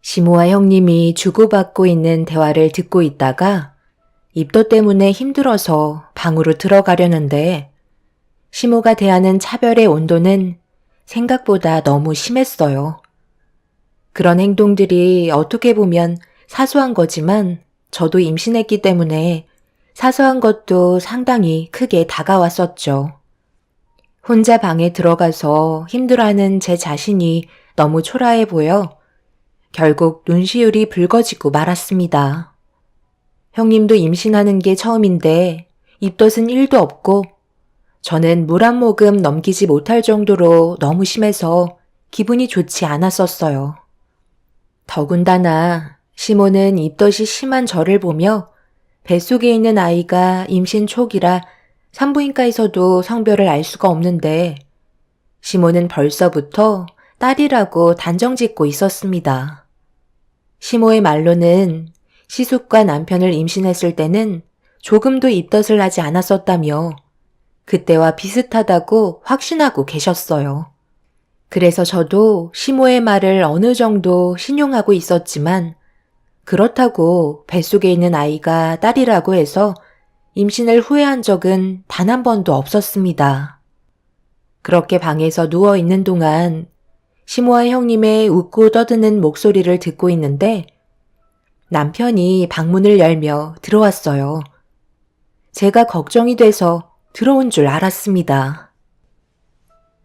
시모와 형님이 주고받고 있는 대화를 듣고 있다가 입덧 때문에 힘들어서 방으로 들어가려는데 시모가 대하는 차별의 온도는 생각보다 너무 심했어요. 그런 행동들이 어떻게 보면 사소한 거지만 저도 임신했기 때문에 사소한 것도 상당히 크게 다가왔었죠. 혼자 방에 들어가서 힘들어하는 제 자신이 너무 초라해 보여 결국 눈시울이 붉어지고 말았습니다. 형님도 임신하는 게 처음인데 입덧은 1도 없고 저는 물 한 모금 넘기지 못할 정도로 너무 심해서 기분이 좋지 않았었어요. 더군다나 시모는 입덧이 심한 저를 보며 뱃속에 있는 아이가 임신 초기라 산부인과에서도 성별을 알 수가 없는데 시모는 벌써부터 딸이라고 단정짓고 있었습니다. 시모의 말로는 시숙과 남편을 임신했을 때는 조금도 입덧을 하지 않았었다며 그때와 비슷하다고 확신하고 계셨어요. 그래서 저도 시모의 말을 어느 정도 신용하고 있었지만 그렇다고 뱃속에 있는 아이가 딸이라고 해서 임신을 후회한 적은 단 한 번도 없었습니다. 그렇게 방에서 누워 있는 동안 시모와 형님의 웃고 떠드는 목소리를 듣고 있는데 남편이 방문을 열며 들어왔어요. 제가 걱정이 돼서 들어온 줄 알았습니다.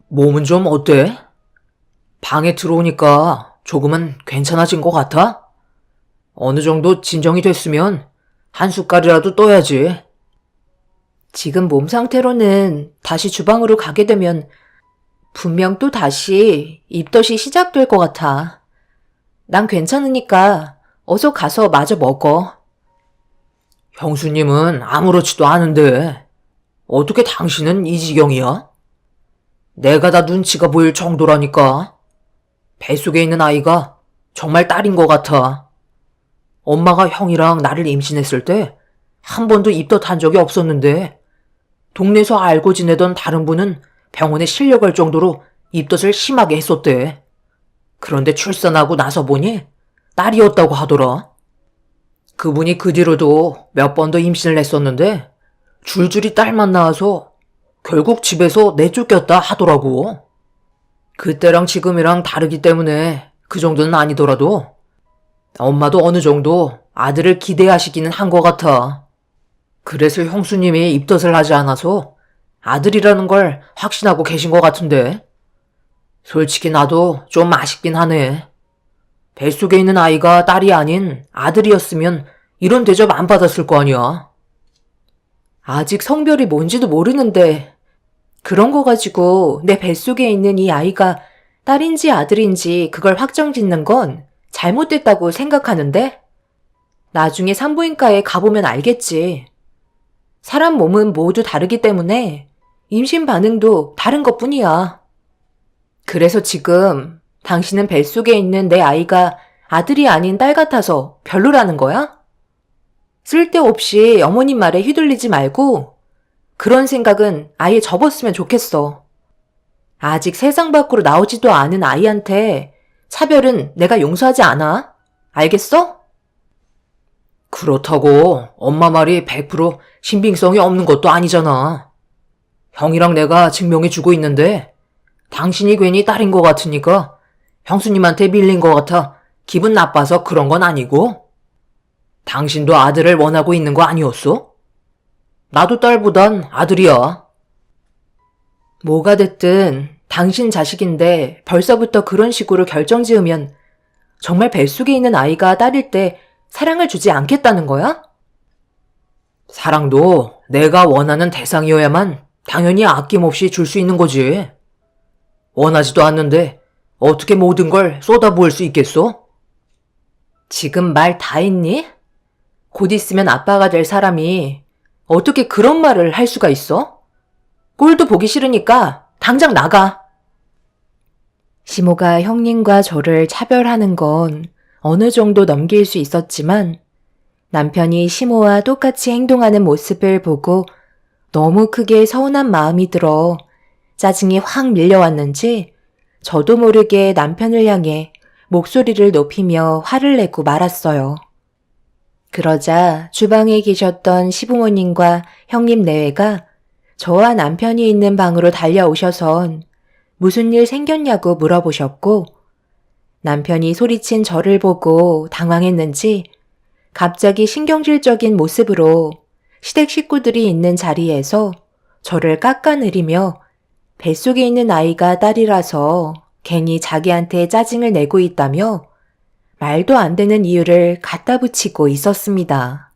몸은 좀 어때? 방에 들어오니까 조금은 괜찮아진 것 같아? 어느 정도 진정이 됐으면 한 숟갈이라도 떠야지. 지금 몸 상태로는 다시 주방으로 가게 되면 분명 또 다시 입덧이 시작될 것 같아. 난 괜찮으니까 어서 가서 마저 먹어. 형수님은 아무렇지도 않은데 어떻게 당신은 이 지경이야? 내가 다 눈치가 보일 정도라니까. 뱃속에 있는 아이가 정말 딸인 것 같아. 엄마가 형이랑 나를 임신했을 때 한 번도 입덧한 적이 없었는데 동네에서 알고 지내던 다른 분은 병원에 실려갈 정도로 입덧을 심하게 했었대. 그런데 출산하고 나서 보니 딸이었다고 하더라. 그분이 그 뒤로도 몇 번 더 임신을 했었는데 줄줄이 딸만 낳아서 결국 집에서 내쫓겼다 하더라고. 그때랑 지금이랑 다르기 때문에 그 정도는 아니더라도 엄마도 어느 정도 아들을 기대하시기는 한 것 같아. 그래서 형수님이 입덧을 하지 않아서 아들이라는 걸 확신하고 계신 것 같은데. 솔직히 나도 좀 아쉽긴 하네. 뱃속에 있는 아이가 딸이 아닌 아들이었으면 이런 대접 안 받았을 거 아니야. 아직 성별이 뭔지도 모르는데 그런 거 가지고 내 뱃속에 있는 이 아이가 딸인지 아들인지 그걸 확정짓는 건 잘못됐다고 생각하는데? 나중에 산부인과에 가보면 알겠지. 사람 몸은 모두 다르기 때문에 임신 반응도 다른 것뿐이야. 그래서 지금 당신은 뱃속에 있는 내 아이가 아들이 아닌 딸 같아서 별로라는 거야? 쓸데없이 어머님 말에 휘둘리지 말고 그런 생각은 아예 접었으면 좋겠어. 아직 세상 밖으로 나오지도 않은 아이한테 차별은 내가 용서하지 않아. 알겠어? 그렇다고 엄마 말이 100% 신빙성이 없는 것도 아니잖아. 형이랑 내가 증명해주고 있는데 당신이 괜히 딸인 것 같으니까 형수님한테 밀린 것 같아 기분 나빠서 그런 건 아니고. 당신도 아들을 원하고 있는 거 아니었어? 나도 딸보단 아들이야. 뭐가 됐든 당신 자식인데 벌써부터 그런 식으로 결정지으면 정말 뱃속에 있는 아이가 딸일 때 사랑을 주지 않겠다는 거야? 사랑도 내가 원하는 대상이어야만 당연히 아낌없이 줄 수 있는 거지. 원하지도 않는데 어떻게 모든 걸 쏟아부을 수 있겠어? 지금 말 다 했니? 곧 있으면 아빠가 될 사람이 어떻게 그런 말을 할 수가 있어? 꼴도 보기 싫으니까 당장 나가. 시모가 형님과 저를 차별하는 건 어느 정도 넘길 수 있었지만 남편이 시모와 똑같이 행동하는 모습을 보고 너무 크게 서운한 마음이 들어 짜증이 확 밀려왔는지 저도 모르게 남편을 향해 목소리를 높이며 화를 내고 말았어요. 그러자 주방에 계셨던 시부모님과 형님 내외가 저와 남편이 있는 방으로 달려오셔선 무슨 일 생겼냐고 물어보셨고 남편이 소리친 저를 보고 당황했는지 갑자기 신경질적인 모습으로 시댁 식구들이 있는 자리에서 저를 깎아내리며 뱃속에 있는 아이가 딸이라서 괜히 자기한테 짜증을 내고 있다며 말도 안 되는 이유를 갖다 붙이고 있었습니다.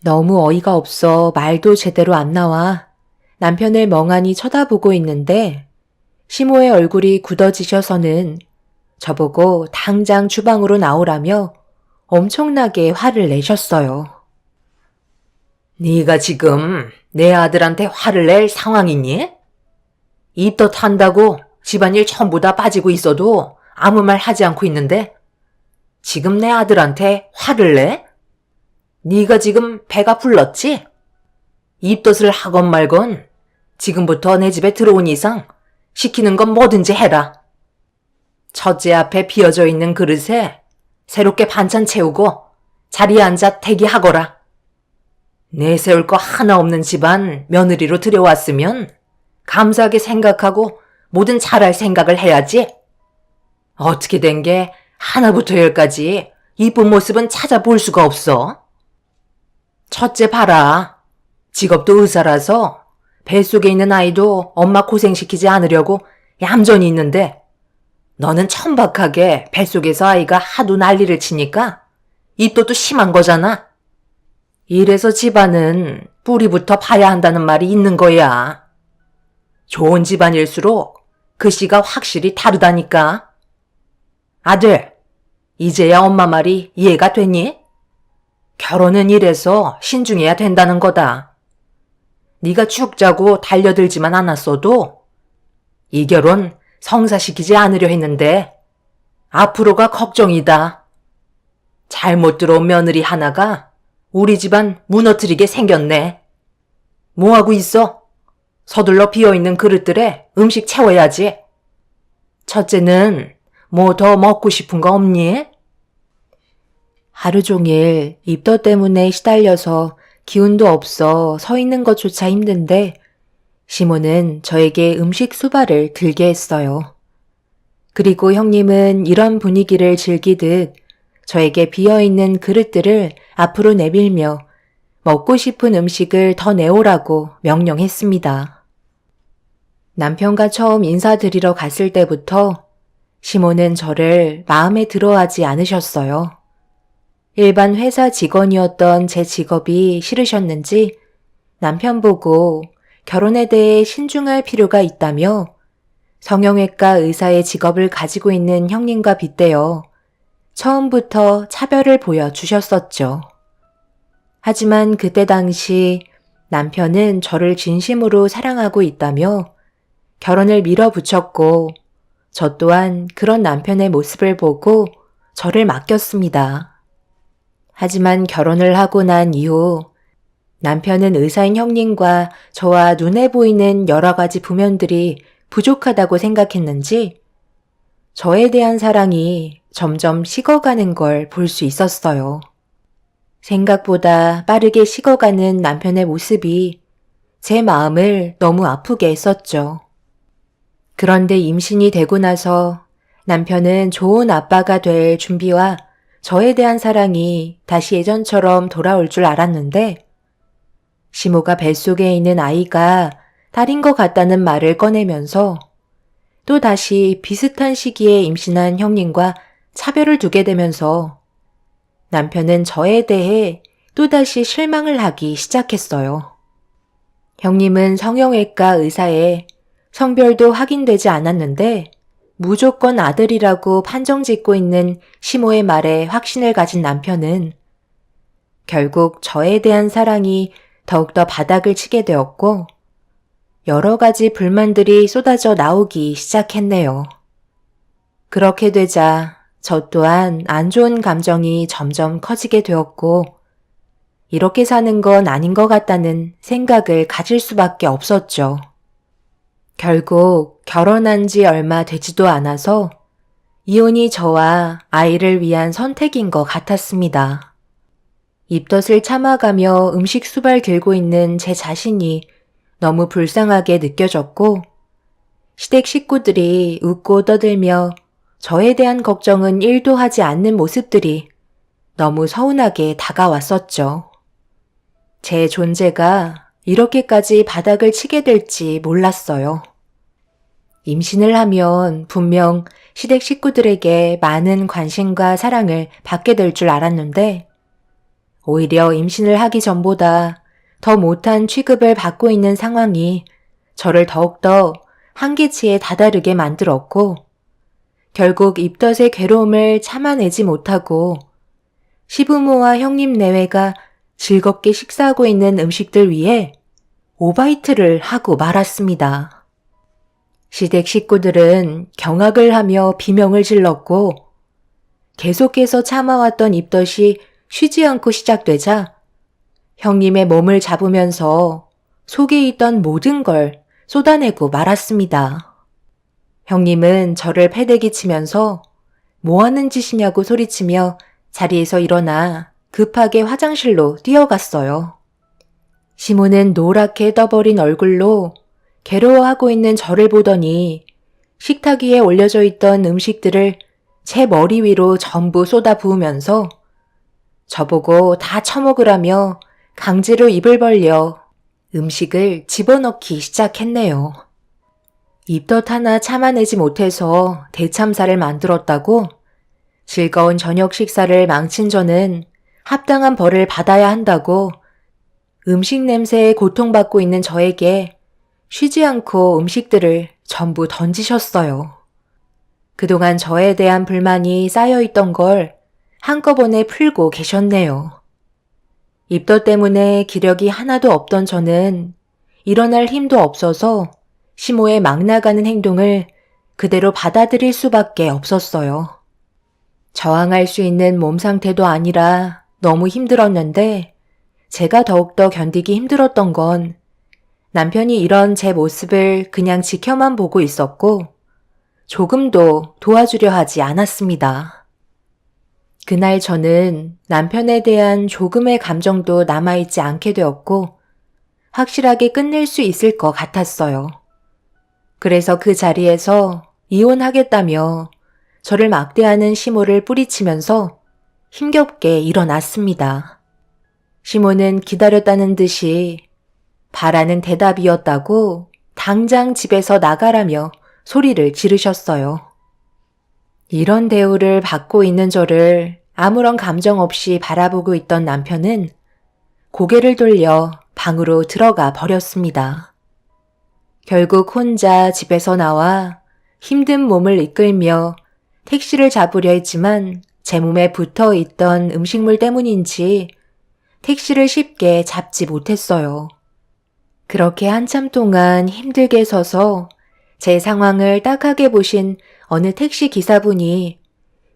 너무 어이가 없어 말도 제대로 안 나와 남편을 멍하니 쳐다보고 있는데 시모의 얼굴이 굳어지셔서는 저보고 당장 주방으로 나오라며 엄청나게 화를 내셨어요. 네가 지금 내 아들한테 화를 낼 상황이니? 입덧 한다고 집안일 전부 다 빠지고 있어도 아무 말 하지 않고 있는데 지금 내 아들한테 화를 내? 네가 지금 배가 불렀지? 입덧을 하건 말건 지금부터 내 집에 들어온 이상 시키는 건 뭐든지 해라. 첫째 앞에 비어져 있는 그릇에 새롭게 반찬 채우고 자리에 앉아 대기하거라. 내세울 거 하나 없는 집안 며느리로 들여왔으면 감사하게 생각하고 뭐든 잘할 생각을 해야지. 어떻게 된 게 하나부터 열까지 이쁜 모습은 찾아볼 수가 없어. 첫째 봐라. 직업도 의사라서 뱃속에 있는 아이도 엄마 고생시키지 않으려고 얌전히 있는데 너는 천박하게 뱃속에서 아이가 하도 난리를 치니까 입도 또 심한 거잖아. 이래서 집안은 뿌리부터 봐야 한다는 말이 있는 거야. 좋은 집안일수록 그 씨가 확실히 다르다니까. 아들, 이제야 엄마 말이 이해가 되니? 결혼은 이래서 신중해야 된다는 거다. 네가 죽자고 달려들지만 않았어도 이 결혼 성사시키지 않으려 했는데 앞으로가 걱정이다. 잘못 들어온 며느리 하나가 우리 집안 무너뜨리게 생겼네. 뭐하고 있어? 서둘러 비어있는 그릇들에 음식 채워야지. 첫째는 뭐 더 먹고 싶은 거 없니? 하루 종일 입덧 때문에 시달려서 기운도 없어 서 있는 것조차 힘든데 시모는 저에게 음식 수발을 들게 했어요. 그리고 형님은 이런 분위기를 즐기듯 저에게 비어있는 그릇들을 앞으로 내밀며 먹고 싶은 음식을 더 내오라고 명령했습니다. 남편과 처음 인사드리러 갔을 때부터 시모는 저를 마음에 들어하지 않으셨어요. 일반 회사 직원이었던 제 직업이 싫으셨는지 남편 보고 결혼에 대해 신중할 필요가 있다며 성형외과 의사의 직업을 가지고 있는 형님과 빗대어 처음부터 차별을 보여주셨었죠. 하지만 그때 당시 남편은 저를 진심으로 사랑하고 있다며 결혼을 밀어붙였고 저 또한 그런 남편의 모습을 보고 저를 맡겼습니다. 하지만 결혼을 하고 난 이후 남편은 의사인 형님과 저와 눈에 보이는 여러 가지 부면들이 부족하다고 생각했는지 저에 대한 사랑이 점점 식어가는 걸 볼 수 있었어요. 생각보다 빠르게 식어가는 남편의 모습이 제 마음을 너무 아프게 했었죠. 그런데 임신이 되고 나서 남편은 좋은 아빠가 될 준비와 저에 대한 사랑이 다시 예전처럼 돌아올 줄 알았는데 시모가 뱃속에 있는 아이가 딸인 것 같다는 말을 꺼내면서 또 다시 비슷한 시기에 임신한 형님과 차별을 두게 되면서 남편은 저에 대해 또다시 실망을 하기 시작했어요. 형님은 성형외과 의사에 성별도 확인되지 않았는데 무조건 아들이라고 판정짓고 있는 시모의 말에 확신을 가진 남편은 결국 저에 대한 사랑이 더욱더 바닥을 치게 되었고 여러 가지 불만들이 쏟아져 나오기 시작했네요. 그렇게 되자 저 또한 안 좋은 감정이 점점 커지게 되었고 이렇게 사는 건 아닌 것 같다는 생각을 가질 수밖에 없었죠. 결국 결혼한 지 얼마 되지도 않아서 이혼이 저와 아이를 위한 선택인 것 같았습니다. 입덧을 참아가며 음식 수발 들고 있는 제 자신이 너무 불쌍하게 느껴졌고 시댁 식구들이 웃고 떠들며 저에 대한 걱정은 1도 하지 않는 모습들이 너무 서운하게 다가왔었죠. 제 존재가 이렇게까지 바닥을 치게 될지 몰랐어요. 임신을 하면 분명 시댁 식구들에게 많은 관심과 사랑을 받게 될 줄 알았는데 오히려 임신을 하기 전보다 더 못한 취급을 받고 있는 상황이 저를 더욱더 한계치에 다다르게 만들었고 결국 입덧의 괴로움을 참아내지 못하고 시부모와 형님 내외가 즐겁게 식사하고 있는 음식들 위해 오바이트를 하고 말았습니다. 시댁 식구들은 경악을 하며 비명을 질렀고 계속해서 참아왔던 입덧이 쉬지 않고 시작되자 형님의 몸을 잡으면서 속에 있던 모든 걸 쏟아내고 말았습니다. 형님은 저를 패대기 치면서 뭐 하는 짓이냐고 소리치며 자리에서 일어나 급하게 화장실로 뛰어갔어요. 시모는 노랗게 떠버린 얼굴로 괴로워하고 있는 저를 보더니 식탁 위에 올려져 있던 음식들을 제 머리 위로 전부 쏟아 부으면서 저보고 다 처먹으라며 강제로 입을 벌려 음식을 집어넣기 시작했네요. 입덧 하나 참아내지 못해서 대참사를 만들었다고 즐거운 저녁 식사를 망친 저는 합당한 벌을 받아야 한다고 음식 냄새에 고통받고 있는 저에게 쉬지 않고 음식들을 전부 던지셨어요. 그동안 저에 대한 불만이 쌓여있던 걸 한꺼번에 풀고 계셨네요. 입덧 때문에 기력이 하나도 없던 저는 일어날 힘도 없어서 시모의 막 나가는 행동을 그대로 받아들일 수밖에 없었어요. 저항할 수 있는 몸 상태도 아니라 너무 힘들었는데 제가 더욱더 견디기 힘들었던 건 남편이 이런 제 모습을 그냥 지켜만 보고 있었고 조금도 도와주려 하지 않았습니다. 그날 저는 남편에 대한 조금의 감정도 남아있지 않게 되었고 확실하게 끝낼 수 있을 것 같았어요. 그래서 그 자리에서 이혼하겠다며 저를 막대하는 시모를 뿌리치면서 힘겹게 일어났습니다. 시모는 기다렸다는 듯이 바라는 대답이었다고 당장 집에서 나가라며 소리를 지르셨어요. 이런 대우를 받고 있는 저를 아무런 감정 없이 바라보고 있던 남편은 고개를 돌려 방으로 들어가 버렸습니다. 결국 혼자 집에서 나와 힘든 몸을 이끌며 택시를 잡으려 했지만 제 몸에 붙어 있던 음식물 때문인지 택시를 쉽게 잡지 못했어요. 그렇게 한참 동안 힘들게 서서 제 상황을 딱하게 보신 어느 택시 기사분이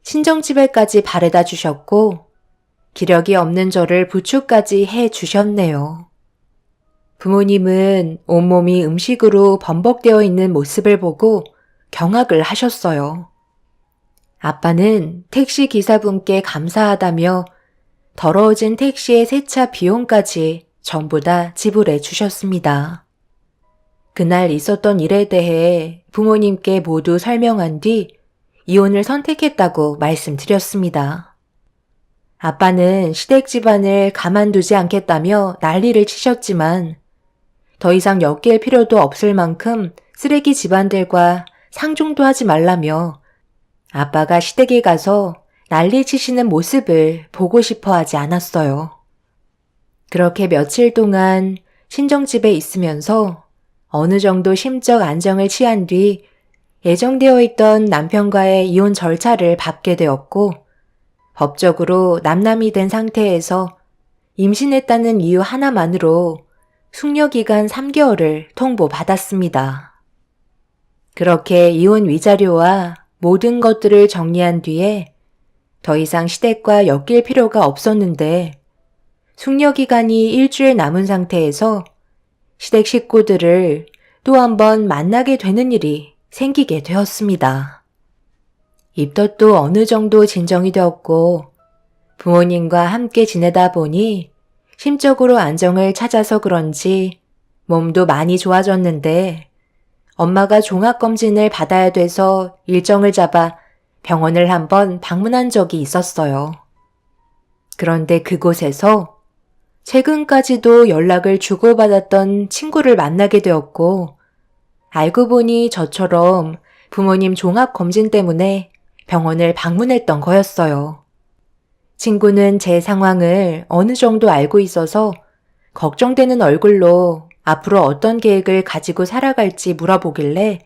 친정집에까지 바래다 주셨고 기력이 없는 저를 부축까지 해 주셨네요. 부모님은 온몸이 음식으로 범벅되어 있는 모습을 보고 경악을 하셨어요. 아빠는 택시 기사분께 감사하다며 더러워진 택시의 세차 비용까지 전부 다 지불해 주셨습니다. 그날 있었던 일에 대해 부모님께 모두 설명한 뒤 이혼을 선택했다고 말씀드렸습니다. 아빠는 시댁 집안을 가만두지 않겠다며 난리를 치셨지만 더 이상 엮일 필요도 없을 만큼 쓰레기 집안들과 상종도 하지 말라며 아빠가 시댁에 가서 난리 치시는 모습을 보고 싶어 하지 않았어요. 그렇게 며칠 동안 친정집에 있으면서 어느 정도 심적 안정을 취한 뒤 예정되어 있던 남편과의 이혼 절차를 밟게 되었고 법적으로 남남이 된 상태에서 임신했다는 이유 하나만으로 숙려기간 3개월을 통보받았습니다. 그렇게 이혼 위자료와 모든 것들을 정리한 뒤에 더 이상 시댁과 엮일 필요가 없었는데 숙려기간이 일주일 남은 상태에서 시댁 식구들을 또 한 번 만나게 되는 일이 생기게 되었습니다. 입덧도 어느 정도 진정이 되었고 부모님과 함께 지내다 보니 심적으로 안정을 찾아서 그런지 몸도 많이 좋아졌는데 엄마가 종합검진을 받아야 돼서 일정을 잡아 병원을 한번 방문한 적이 있었어요. 그런데 그곳에서 최근까지도 연락을 주고받았던 친구를 만나게 되었고 알고 보니 저처럼 부모님 종합검진 때문에 병원을 방문했던 거였어요. 친구는 제 상황을 어느 정도 알고 있어서 걱정되는 얼굴로 앞으로 어떤 계획을 가지고 살아갈지 물어보길래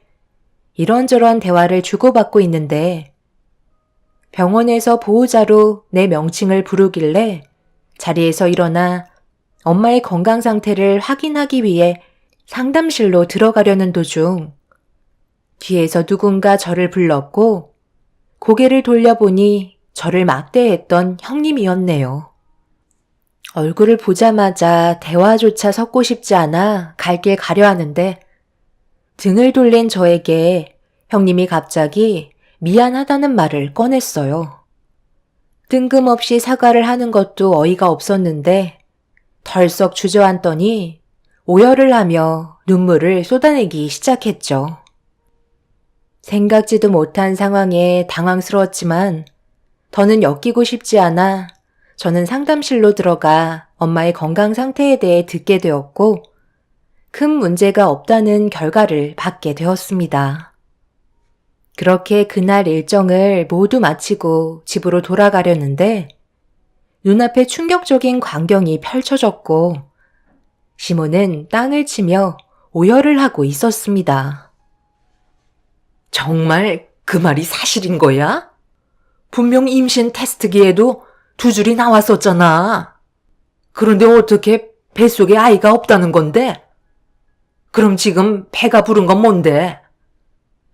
이런저런 대화를 주고받고 있는데 병원에서 보호자로 내 명칭을 부르길래 자리에서 일어나 엄마의 건강 상태를 확인하기 위해 상담실로 들어가려는 도중 뒤에서 누군가 저를 불렀고 고개를 돌려보니 저를 막대했던 형님이었네요. 얼굴을 보자마자 대화조차 섞고 싶지 않아 갈 길 가려 하는데 등을 돌린 저에게 형님이 갑자기 미안하다는 말을 꺼냈어요. 뜬금없이 사과를 하는 것도 어이가 없었는데 덜썩 주저앉더니 오열을 하며 눈물을 쏟아내기 시작했죠. 생각지도 못한 상황에 당황스러웠지만 더는 엮이고 싶지 않아 저는 상담실로 들어가 엄마의 건강 상태에 대해 듣게 되었고 큰 문제가 없다는 결과를 받게 되었습니다. 그렇게 그날 일정을 모두 마치고 집으로 돌아가려는데 눈앞에 충격적인 광경이 펼쳐졌고 시모는 땅을 치며 오열을 하고 있었습니다. 정말 그 말이 사실인 거야? 분명 임신 테스트기에도 2줄이 나왔었잖아. 그런데 어떻게 뱃속에 아이가 없다는 건데? 그럼 지금 배가 부른 건 뭔데?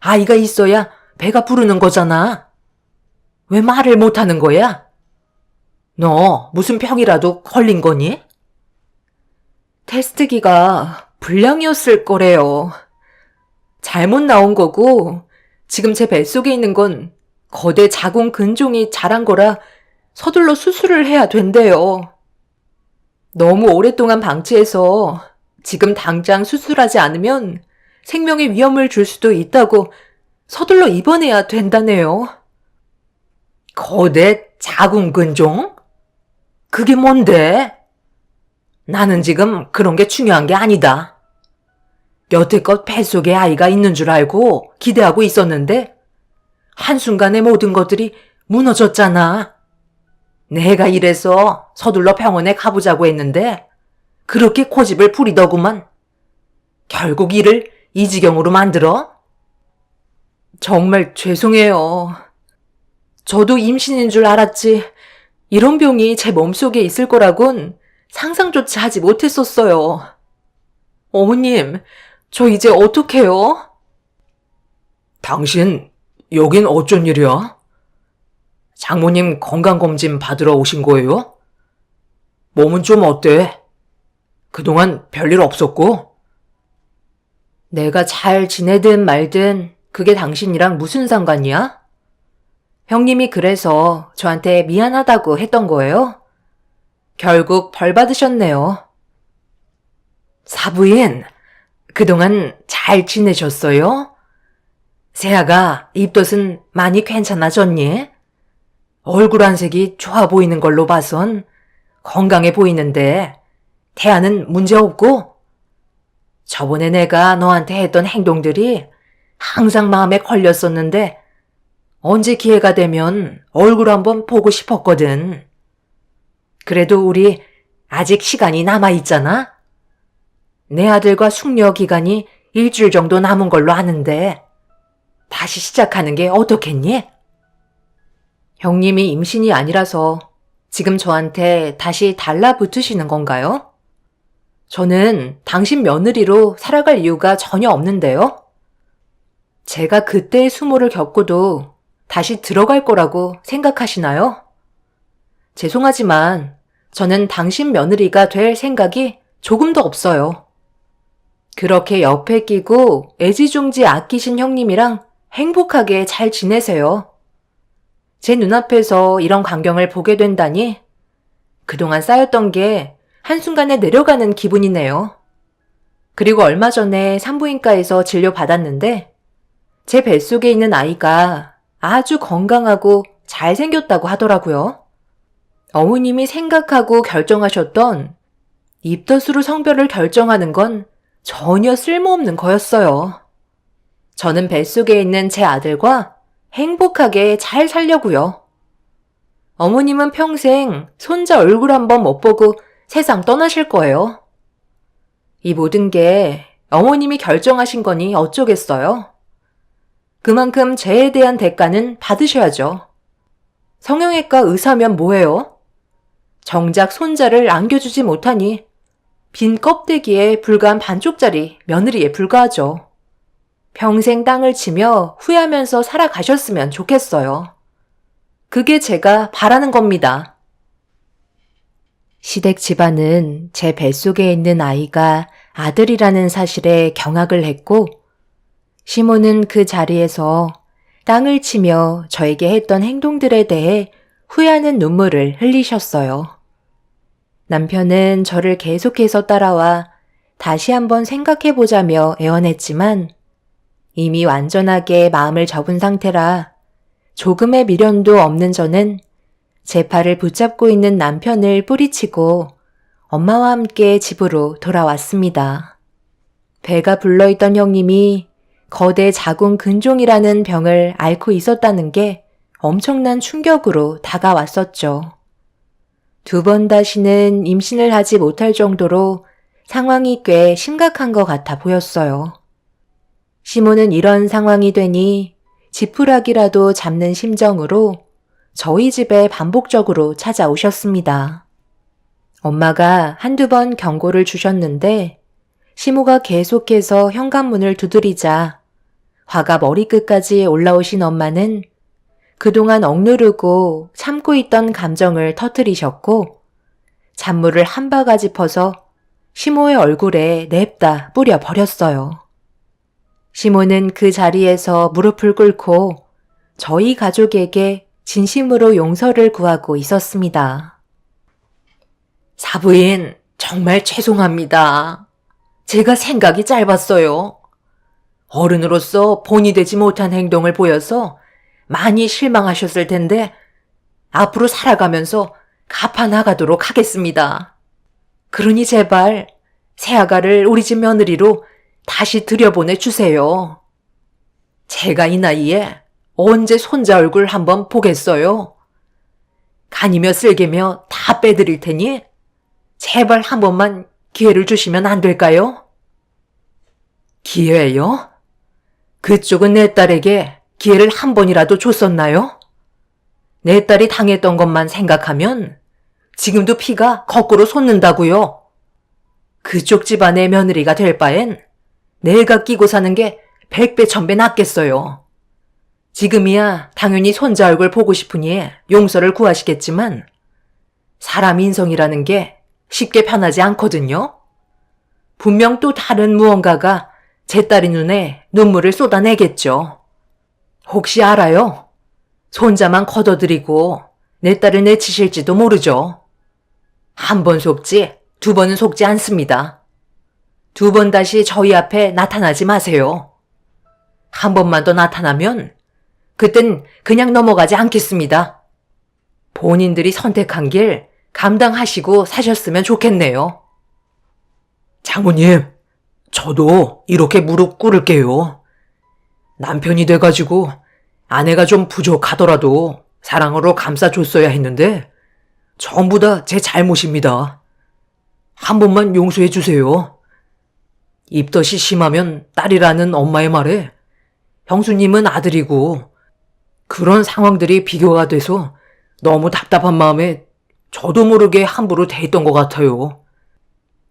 아이가 있어야 배가 부르는 거잖아. 왜 말을 못하는 거야? 너 무슨 병이라도 걸린 거니? 테스트기가 불량이었을 거래요. 잘못 나온 거고 지금 제 뱃속에 있는 건 거대 자궁 근종이 자란 거라 서둘러 수술을 해야 된대요. 너무 오랫동안 방치해서 지금 당장 수술하지 않으면 생명에 위험을 줄 수도 있다고 서둘러 입원해야 된다네요. 거대 자궁 근종? 그게 뭔데? 나는 지금 그런 게 중요한 게 아니다. 여태껏 뱃속에 아이가 있는 줄 알고 기대하고 있었는데 한순간에 모든 것들이 무너졌잖아. 내가 이래서 서둘러 병원에 가보자고 했는데 그렇게 고집을 부리더구만. 결국 일을 이 지경으로 만들어? 정말 죄송해요. 저도 임신인 줄 알았지 이런 병이 제 몸속에 있을 거라곤 상상조차 하지 못했었어요. 어머님, 저 이제 어떡해요? 당신 여긴 어쩐 일이야? 장모님 건강검진 받으러 오신 거예요? 몸은 좀 어때? 그동안 별일 없었고? 내가 잘 지내든 말든 그게 당신이랑 무슨 상관이야? 형님이 그래서 저한테 미안하다고 했던 거예요? 결국 벌 받으셨네요. 사부인, 그동안 잘 지내셨어요? 세아가 입덧은 많이 괜찮아졌니? 얼굴 안색이 좋아 보이는 걸로 봐선 건강해 보이는데 태아는 문제 없고? 저번에 내가 너한테 했던 행동들이 항상 마음에 걸렸었는데 언제 기회가 되면 얼굴 한번 보고 싶었거든. 그래도 우리 아직 시간이 남아있잖아? 내 아들과 숙려 기간이 일주일 정도 남은 걸로 아는데 다시 시작하는 게 어떻겠니? 형님이 임신이 아니라서 지금 저한테 다시 달라붙으시는 건가요? 저는 당신 며느리로 살아갈 이유가 전혀 없는데요. 제가 그때의 수모를 겪고도 다시 들어갈 거라고 생각하시나요? 죄송하지만 저는 당신 며느리가 될 생각이 조금도 없어요. 그렇게 옆에 끼고 애지중지 아끼신 형님이랑 행복하게 잘 지내세요. 제 눈앞에서 이런 광경을 보게 된다니 그동안 쌓였던 게 한순간에 내려가는 기분이네요. 그리고 얼마 전에 산부인과에서 진료받았는데 제 뱃속에 있는 아이가 아주 건강하고 잘생겼다고 하더라고요. 어머님이 생각하고 결정하셨던 입덧으로 성별을 결정하는 건 전혀 쓸모없는 거였어요. 저는 뱃속에 있는 제 아들과 행복하게 잘 살려고요. 어머님은 평생 손자 얼굴 한번 못 보고 세상 떠나실 거예요. 이 모든 게 어머님이 결정하신 거니 어쩌겠어요? 그만큼 죄에 대한 대가는 받으셔야죠. 성형외과 의사면 뭐해요? 정작 손자를 안겨주지 못하니 빈 껍데기에 불과한 반쪽짜리 며느리에 불과하죠. 평생 땅을 치며 후회하면서 살아가셨으면 좋겠어요. 그게 제가 바라는 겁니다. 시댁 집안은 제 뱃속에 있는 아이가 아들이라는 사실에 경악을 했고 시모는 그 자리에서 땅을 치며 저에게 했던 행동들에 대해 후회하는 눈물을 흘리셨어요. 남편은 저를 계속해서 따라와 다시 한번 생각해보자며 애원했지만 이미 완전하게 마음을 접은 상태라 조금의 미련도 없는 저는 제 팔을 붙잡고 있는 남편을 뿌리치고 엄마와 함께 집으로 돌아왔습니다. 배가 불러있던 형님이 거대 자궁 근종이라는 병을 앓고 있었다는 게 엄청난 충격으로 다가왔었죠. 2번 다시는 임신을 하지 못할 정도로 상황이 꽤 심각한 것 같아 보였어요. 시모는 이런 상황이 되니 지푸라기라도 잡는 심정으로 저희 집에 반복적으로 찾아오셨습니다. 엄마가 1~2번 경고를 주셨는데 시모가 계속해서 현관문을 두드리자 화가 머리끝까지 올라오신 엄마는 그동안 억누르고 참고 있던 감정을 터뜨리셨고 잔물을 한 바가지 퍼서 시모의 얼굴에 냅다 뿌려버렸어요. 시모는 그 자리에서 무릎을 꿇고 저희 가족에게 진심으로 용서를 구하고 있었습니다. 사부인, 정말 죄송합니다. 제가 생각이 짧았어요. 어른으로서 본이 되지 못한 행동을 보여서 많이 실망하셨을 텐데 앞으로 살아가면서 갚아나가도록 하겠습니다. 그러니 제발 새아가를 우리 집 며느리로 다시 들여보내주세요. 제가 이 나이에 언제 손자 얼굴 한번 보겠어요. 간이며 쓸개며 다 빼드릴 테니 제발 한 번만 기회를 주시면 안 될까요? 기회요? 그쪽은 내 딸에게 기회를 한 번이라도 줬었나요? 내 딸이 당했던 것만 생각하면 지금도 피가 거꾸로 솟는다고요. 그쪽 집안의 며느리가 될 바엔 내가 끼고 사는 게 100배 1000배 낫겠어요. 지금이야 당연히 손자 얼굴 보고 싶으니 용서를 구하시겠지만 사람 인성이라는 게 쉽게 편하지 않거든요. 분명 또 다른 무언가가 제 딸의 눈에 눈물을 쏟아내겠죠. 혹시 알아요? 손자만 걷어들이고 내 딸을 내치실지도 모르죠. 1번 속지 2번은 속지 않습니다. 2번 다시 저희 앞에 나타나지 마세요. 1번만 더 나타나면 그땐 그냥 넘어가지 않겠습니다. 본인들이 선택한 길 감당하시고 사셨으면 좋겠네요. 장모님, 저도 이렇게 무릎 꿇을게요. 남편이 돼가지고 아내가 좀 부족하더라도 사랑으로 감싸줬어야 했는데 전부 다 제 잘못입니다. 한 번만 용서해 주세요. 입덧이 심하면 딸이라는 엄마의 말에 형수님은 아들이고 그런 상황들이 비교가 돼서 너무 답답한 마음에 저도 모르게 함부로 대했던 것 같아요.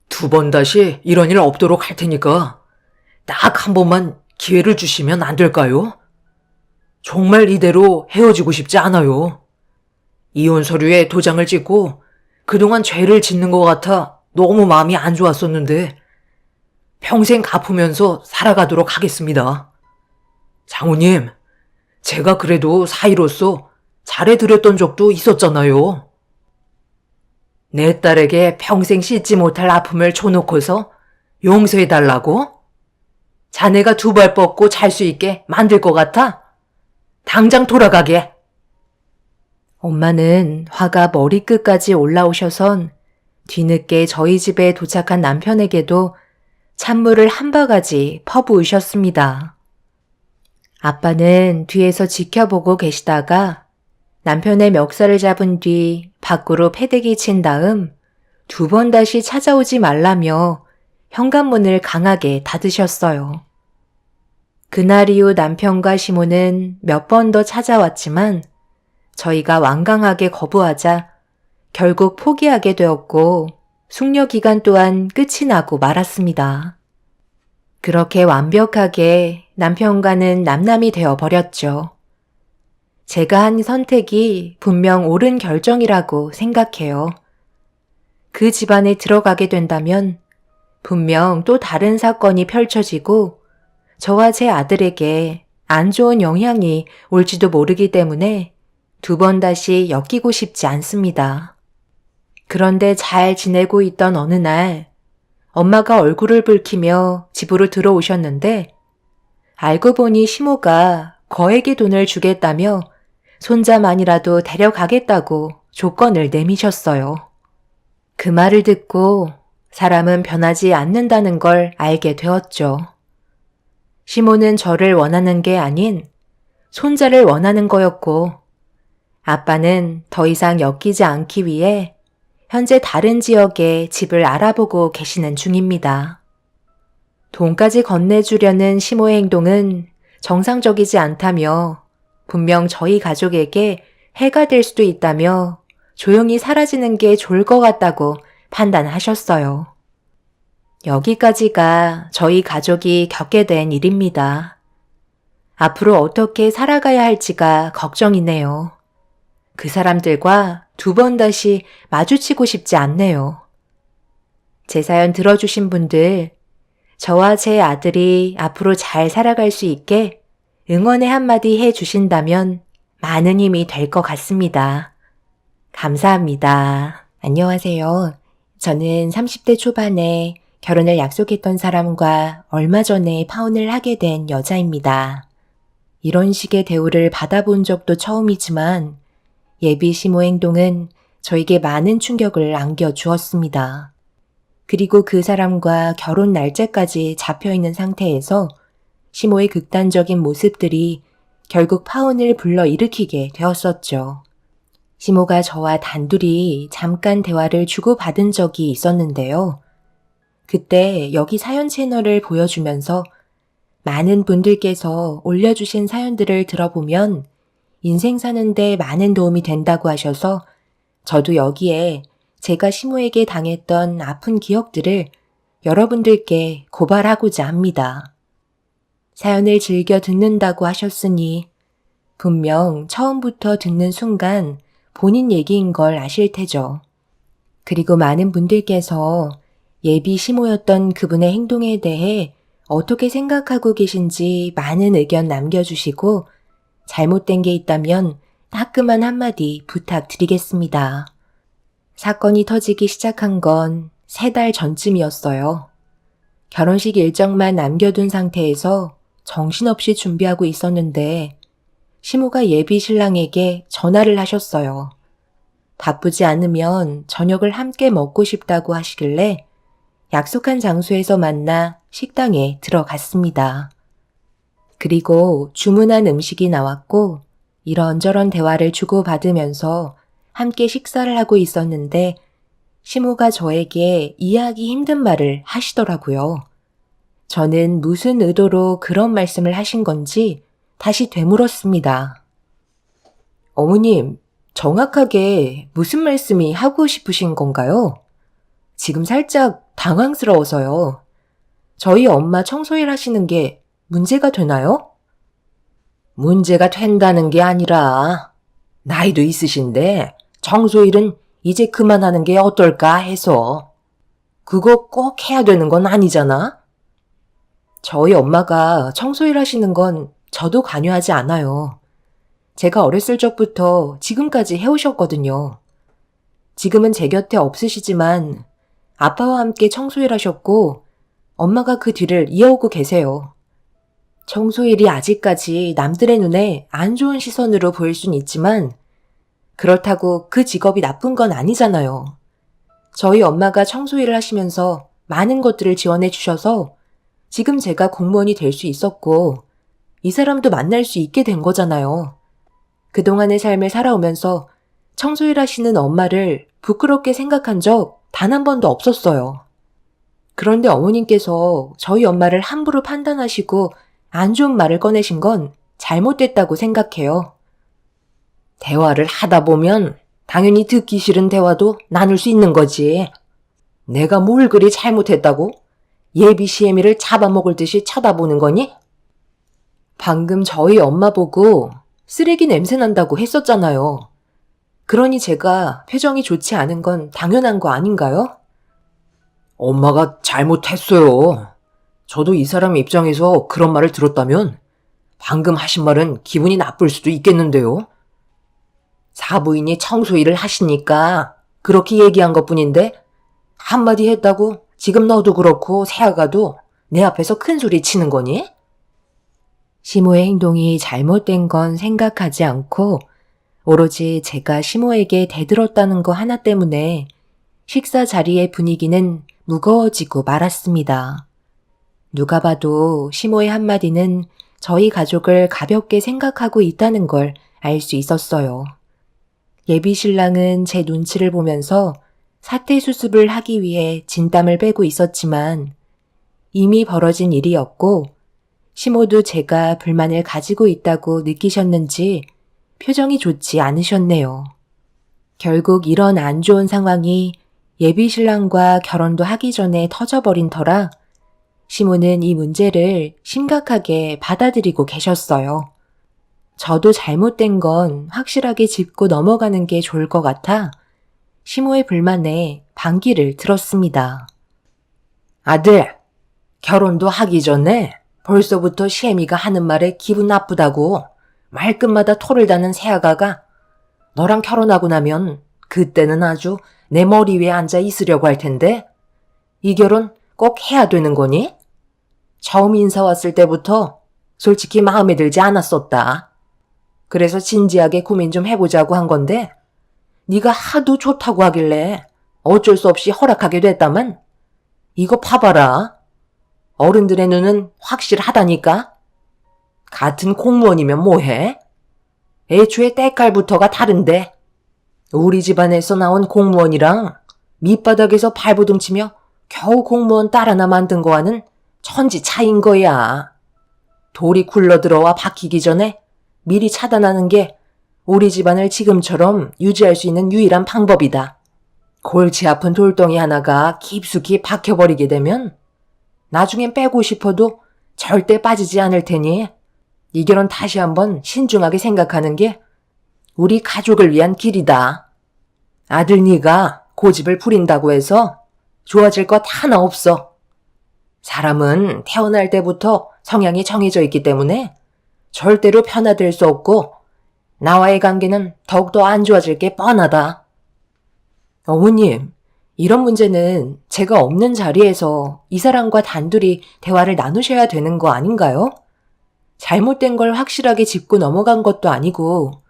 2번 다시 이런 일 없도록 할 테니까 딱 한 번만 기회를 주시면 안 될까요? 정말 이대로 헤어지고 싶지 않아요. 이혼 서류에 도장을 찍고 그동안 죄를 짓는 것 같아 너무 마음이 안 좋았었는데 평생 갚으면서 살아가도록 하겠습니다. 장모님, 제가 그래도 사이로서 잘해드렸던 적도 있었잖아요. 내 딸에게 평생 씻지 못할 아픔을 줘놓고서 용서해달라고? 자네가 2발 뻗고 잘 수 있게 만들 것 같아? 당장 돌아가게. 엄마는 화가 머리끝까지 올라오셔선 뒤늦게 저희 집에 도착한 남편에게도 찬물을 한 바가지 퍼부으셨습니다. 아빠는 뒤에서 지켜보고 계시다가 남편의 멱살을 잡은 뒤 밖으로 패대기 친 다음 2번 다시 찾아오지 말라며 현관문을 강하게 닫으셨어요. 그날 이후 남편과 시모는 몇 번 더 찾아왔지만 저희가 완강하게 거부하자 결국 포기하게 되었고 숙려 기간 또한 끝이 나고 말았습니다. 그렇게 완벽하게 남편과는 남남이 되어버렸죠. 제가 한 선택이 분명 옳은 결정이라고 생각해요. 그 집안에 들어가게 된다면 분명 또 다른 사건이 펼쳐지고 저와 제 아들에게 안 좋은 영향이 올지도 모르기 때문에 두 번 다시 엮이고 싶지 않습니다. 그런데 잘 지내고 있던 어느 날 엄마가 얼굴을 붉히며 집으로 들어오셨는데 알고 보니 시모가 거액의 돈을 주겠다며 손자만이라도 데려가겠다고 조건을 내미셨어요. 그 말을 듣고 사람은 변하지 않는다는 걸 알게 되었죠. 시모는 저를 원하는 게 아닌 손자를 원하는 거였고 아빠는 더 이상 엮이지 않기 위해 현재 다른 지역에 집을 알아보고 계시는 중입니다. 돈까지 건네주려는 시모의 행동은 정상적이지 않다며 분명 저희 가족에게 해가 될 수도 있다며 조용히 사라지는 게 좋을 것 같다고 판단하셨어요. 여기까지가 저희 가족이 겪게 된 일입니다. 앞으로 어떻게 살아가야 할지가 걱정이네요. 그 사람들과 두 번 다시 마주치고 싶지 않네요. 제 사연 들어주신 분들, 저와 제 아들이 앞으로 잘 살아갈 수 있게 응원의 한마디 해주신다면 많은 힘이 될 것 같습니다. 감사합니다. 안녕하세요. 저는 30대 초반에 결혼을 약속했던 사람과 얼마 전에 파혼을 하게 된 여자입니다. 이런 식의 대우를 받아본 적도 처음이지만 예비 시모 행동은 저에게 많은 충격을 안겨주었습니다. 그리고 그 사람과 결혼 날짜까지 잡혀있는 상태에서 시모의 극단적인 모습들이 결국 파혼을 불러일으키게 되었었죠. 시모가 저와 단둘이 잠깐 대화를 주고받은 적이 있었는데요. 그때 여기 사연 채널을 보여주면서 많은 분들께서 올려주신 사연들을 들어보면 인생 사는데 많은 도움이 된다고 하셔서 저도 여기에 제가 시모에게 당했던 아픈 기억들을 여러분들께 고발하고자 합니다. 사연을 즐겨 듣는다고 하셨으니 분명 처음부터 듣는 순간 본인 얘기인 걸 아실 테죠. 그리고 많은 분들께서 예비 시모였던 그분의 행동에 대해 어떻게 생각하고 계신지 많은 의견 남겨주시고 잘못된 게 있다면 따끔한 한마디 부탁드리겠습니다. 사건이 터지기 시작한 건 3달 전쯤이었어요. 결혼식 일정만 남겨둔 상태에서 정신없이 준비하고 있었는데 시모가 예비 신랑에게 전화를 하셨어요. 바쁘지 않으면 저녁을 함께 먹고 싶다고 하시길래 약속한 장소에서 만나 식당에 들어갔습니다. 그리고 주문한 음식이 나왔고 이런저런 대화를 주고받으면서 함께 식사를 하고 있었는데 시모가 저에게 이해하기 힘든 말을 하시더라고요. 저는 무슨 의도로 그런 말씀을 하신 건지 다시 되물었습니다. 어머님, 정확하게 무슨 말씀이 하고 싶으신 건가요? 지금 살짝 당황스러워서요. 저희 엄마 청소일 하시는 게 문제가 되나요? 문제가 된다는 게 아니라 나이도 있으신데 청소일은 이제 그만하는 게 어떨까 해서. 그거 꼭 해야 되는 건 아니잖아? 저희 엄마가 청소일 하시는 건 저도 관여하지 않아요. 제가 어렸을 적부터 지금까지 해오셨거든요. 지금은 제 곁에 없으시지만 아빠와 함께 청소일 하셨고 엄마가 그 뒤를 이어오고 계세요. 청소일이 아직까지 남들의 눈에 안 좋은 시선으로 보일 순 있지만 그렇다고 그 직업이 나쁜 건 아니잖아요. 저희 엄마가 청소일을 하시면서 많은 것들을 지원해 주셔서 지금 제가 공무원이 될 수 있었고 이 사람도 만날 수 있게 된 거잖아요. 그동안의 삶을 살아오면서 청소일 하시는 엄마를 부끄럽게 생각한 적 단 한 번도 없었어요. 그런데 어머님께서 저희 엄마를 함부로 판단하시고 안 좋은 말을 꺼내신 건 잘못됐다고 생각해요. 대화를 하다 보면 당연히 듣기 싫은 대화도 나눌 수 있는 거지. 내가 뭘 그리 잘못했다고? 예비 시애미를 잡아먹을 듯이 쳐다보는 거니? 방금 저희 엄마 보고 쓰레기 냄새 난다고 했었잖아요. 그러니 제가 표정이 좋지 않은 건 당연한 거 아닌가요? 엄마가 잘못했어요. 저도 이 사람 입장에서 그런 말을 들었다면 방금 하신 말은 기분이 나쁠 수도 있겠는데요. 사부인이 청소 일을 하시니까 그렇게 얘기한 것뿐인데 한마디 했다고 지금 너도 그렇고 세아가도 내 앞에서 큰 소리 치는 거니? 시모의 행동이 잘못된 건 생각하지 않고 오로지 제가 시모에게 대들었다는 거 하나 때문에 식사 자리의 분위기는 무거워지고 말았습니다. 누가 봐도 시모의 한마디는 저희 가족을 가볍게 생각하고 있다는 걸 알 수 있었어요. 예비 신랑은 제 눈치를 보면서 사태 수습을 하기 위해 진땀을 빼고 있었지만 이미 벌어진 일이었고 시모도 제가 불만을 가지고 있다고 느끼셨는지 표정이 좋지 않으셨네요. 결국 이런 안 좋은 상황이 예비 신랑과 결혼도 하기 전에 터져버린 터라 시모는 이 문제를 심각하게 받아들이고 계셨어요. 저도 잘못된 건 확실하게 짚고 넘어가는 게 좋을 것 같아 시모의 불만에 반기를 들었습니다. 아들, 결혼도 하기 전에 벌써부터 시애미가 하는 말에 기분 나쁘다고 말끝마다 토를 다는 새아가가 너랑 결혼하고 나면 그때는 아주 내 머리 위에 앉아 있으려고 할 텐데 이 결혼 꼭 해야 되는 거니? 처음 인사 왔을 때부터 솔직히 마음에 들지 않았었다. 그래서 진지하게 고민 좀 해보자고 한 건데 네가 하도 좋다고 하길래 어쩔 수 없이 허락하게 됐다만 이거 봐봐라. 어른들의 눈은 확실하다니까. 같은 공무원이면 뭐해? 애초에 때깔부터가 다른데 우리 집안에서 나온 공무원이랑 밑바닥에서 발버둥치며 겨우 공무원 딸 하나 만든 거와는 천지 차이인 거야. 돌이 굴러들어와 박히기 전에 미리 차단하는 게 우리 집안을 지금처럼 유지할 수 있는 유일한 방법이다. 골치 아픈 돌덩이 하나가 깊숙이 박혀버리게 되면 나중엔 빼고 싶어도 절대 빠지지 않을 테니 이 결혼 다시 한번 신중하게 생각하는 게 우리 가족을 위한 길이다. 아들 네가 고집을 부린다고 해서 좋아질 것 하나 없어. 사람은 태어날 때부터 성향이 정해져 있기 때문에 절대로 변화될 수 없고 나와의 관계는 더욱더 안 좋아질 게 뻔하다. 어머님, 이런 문제는 제가 없는 자리에서 이 사람과 단둘이 대화를 나누셔야 되는 거 아닌가요? 잘못된 걸 확실하게 짚고 넘어간 것도 아니고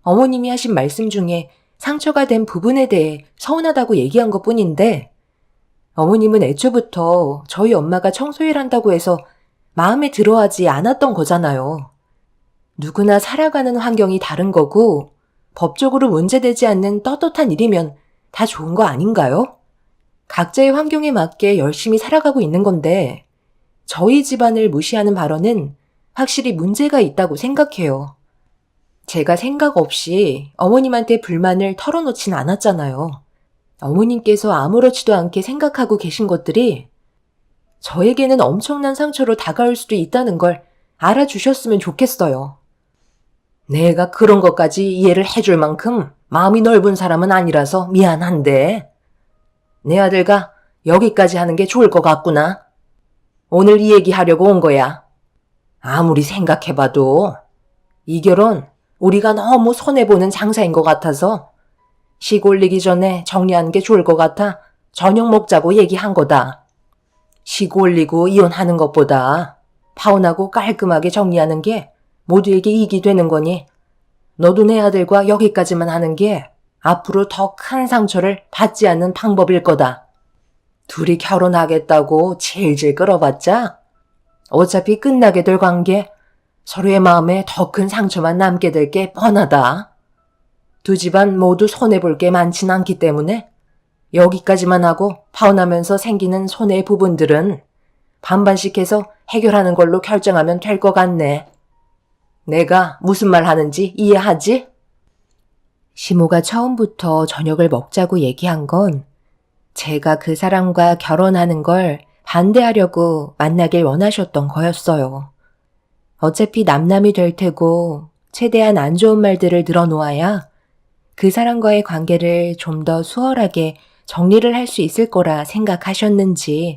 어머님이 하신 말씀 중에 상처가 된 부분에 대해 서운하다고 얘기한 것뿐인데 어머님은 애초부터 저희 엄마가 청소일 한다고 해서 마음에 들어하지 않았던 거잖아요. 누구나 살아가는 환경이 다른 거고 법적으로 문제되지 않는 떳떳한 일이면 다 좋은 거 아닌가요? 각자의 환경에 맞게 열심히 살아가고 있는 건데 저희 집안을 무시하는 발언은 확실히 문제가 있다고 생각해요. 제가 생각 없이 어머님한테 불만을 털어놓진 않았잖아요. 어머님께서 아무렇지도 않게 생각하고 계신 것들이 저에게는 엄청난 상처로 다가올 수도 있다는 걸 알아주셨으면 좋겠어요. 내가 그런 것까지 이해를 해줄 만큼 마음이 넓은 사람은 아니라서 미안한데 내 아들과 여기까지 하는 게 좋을 것 같구나. 오늘 이 얘기하려고 온 거야. 아무리 생각해봐도 이 결혼 우리가 너무 손해보는 장사인 것 같아서 식 올리기 전에 정리하는 게 좋을 것 같아 저녁 먹자고 얘기한 거다. 식 올리고 이혼하는 것보다 파혼하고 깔끔하게 정리하는 게 모두에게 이익이 되는 거니 너도 내 아들과 여기까지만 하는 게 앞으로 더 큰 상처를 받지 않는 방법일 거다. 둘이 결혼하겠다고 질질 끌어봤자 어차피 끝나게 될 관계 서로의 마음에 더 큰 상처만 남게 될 게 뻔하다. 두 집안 모두 손해볼 게 많진 않기 때문에 여기까지만 하고 파혼하면서 생기는 손해 부분들은 반반씩 해서 해결하는 걸로 결정하면 될 것 같네. 내가 무슨 말 하는지 이해하지? 시모가 처음부터 저녁을 먹자고 얘기한 건 제가 그 사람과 결혼하는 걸 반대하려고 만나길 원하셨던 거였어요. 어차피 남남이 될 테고 최대한 안 좋은 말들을 늘어놓아야 그 사람과의 관계를 좀 더 수월하게 정리를 할 수 있을 거라 생각하셨는지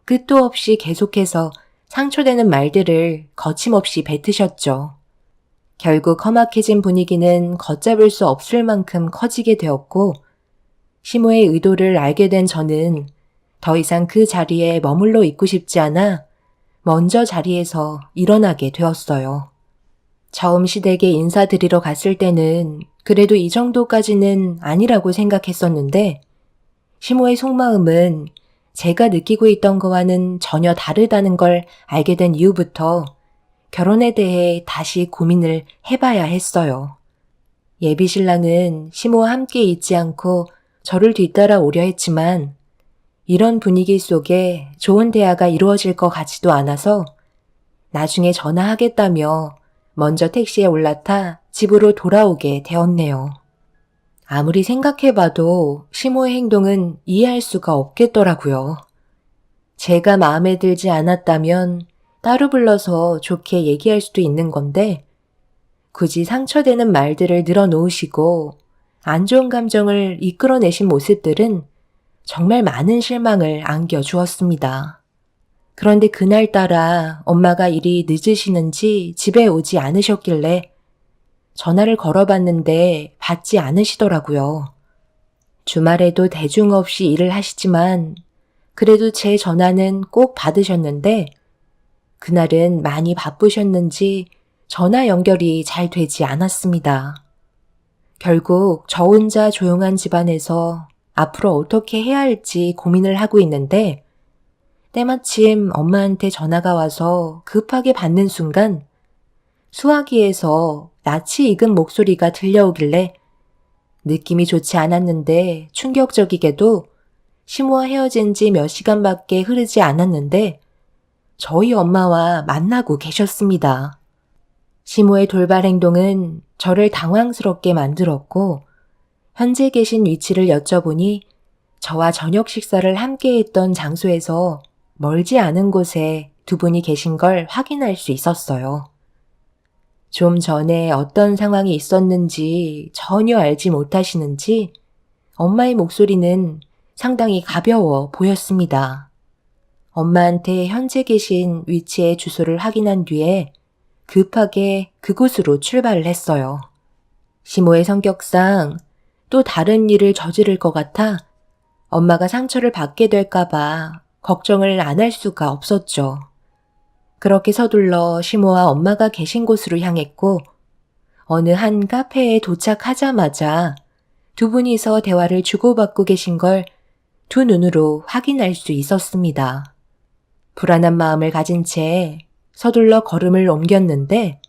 끝도 없이 계속해서 상처되는 말들을 거침없이 뱉으셨죠. 결국 험악해진 분위기는 걷잡을 수 없을 만큼 커지게 되었고 시모의 의도를 알게 된 저는 더 이상 그 자리에 머물러 있고 싶지 않아 먼저 자리에서 일어나게 되었어요. 처음 시댁에 인사드리러 갔을 때는 그래도 이 정도까지는 아니라고 생각했었는데 시모의 속마음은 제가 느끼고 있던 거와는 전혀 다르다는 걸 알게 된 이후부터 결혼에 대해 다시 고민을 해봐야 했어요. 예비 신랑은 시모와 함께 있지 않고 저를 뒤따라 오려 했지만 이런 분위기 속에 좋은 대화가 이루어질 것 같지도 않아서 나중에 전화하겠다며 먼저 택시에 올라타 집으로 돌아오게 되었네요. 아무리 생각해봐도 시모의 행동은 이해할 수가 없겠더라고요. 제가 마음에 들지 않았다면 따로 불러서 좋게 얘기할 수도 있는 건데 굳이 상처되는 말들을 늘어놓으시고 안 좋은 감정을 이끌어내신 모습들은 정말 많은 실망을 안겨주었습니다. 그런데 그날따라 엄마가 일이 늦으시는지 집에 오지 않으셨길래 전화를 걸어봤는데 받지 않으시더라고요. 주말에도 대중 없이 일을 하시지만 그래도 제 전화는 꼭 받으셨는데 그날은 많이 바쁘셨는지 전화 연결이 잘 되지 않았습니다. 결국 저 혼자 조용한 집안에서 앞으로 어떻게 해야 할지 고민을 하고 있는데 때마침 엄마한테 전화가 와서 급하게 받는 순간 수화기에서 낯이 익은 목소리가 들려오길래 느낌이 좋지 않았는데 충격적이게도 시모와 헤어진 지 몇 시간밖에 흐르지 않았는데 저희 엄마와 만나고 계셨습니다. 시모의 돌발 행동은 저를 당황스럽게 만들었고 현재 계신 위치를 여쭤보니 저와 저녁 식사를 함께 했던 장소에서 멀지 않은 곳에 두 분이 계신 걸 확인할 수 있었어요. 좀 전에 어떤 상황이 있었는지 전혀 알지 못하시는지 엄마의 목소리는 상당히 가벼워 보였습니다. 엄마한테 현재 계신 위치의 주소를 확인한 뒤에 급하게 그곳으로 출발을 했어요. 시모의 성격상 또 다른 일을 저지를 것 같아 엄마가 상처를 받게 될까봐 걱정을 안 할 수가 없었죠. 그렇게 서둘러 시모와 엄마가 계신 곳으로 향했고 어느 한 카페에 도착하자마자 두 분이서 대화를 주고받고 계신 걸 두 눈으로 확인할 수 있었습니다. 불안한 마음을 가진 채 서둘러 걸음을 옮겼는데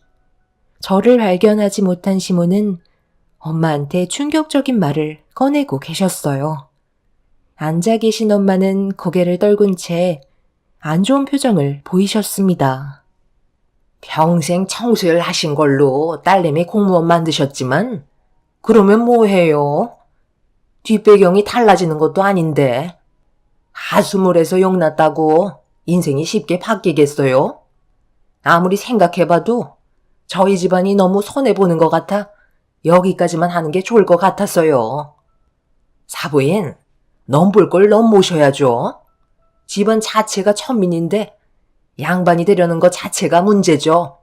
저를 발견하지 못한 시모는 엄마한테 충격적인 말을 꺼내고 계셨어요. 앉아 계신 엄마는 고개를 떨군 채 안 좋은 표정을 보이셨습니다. 평생 청소일 하신 걸로 딸내미 공무원 만드셨지만 그러면 뭐해요? 뒷배경이 달라지는 것도 아닌데 하수물에서 용났다고 인생이 쉽게 바뀌겠어요? 아무리 생각해봐도 저희 집안이 너무 손해보는 것 같아 여기까지만 하는 게 좋을 것 같았어요. 사부인, 넘볼 걸 넘 모셔야죠. 집안 자체가 천민인데 양반이 되려는 것 자체가 문제죠.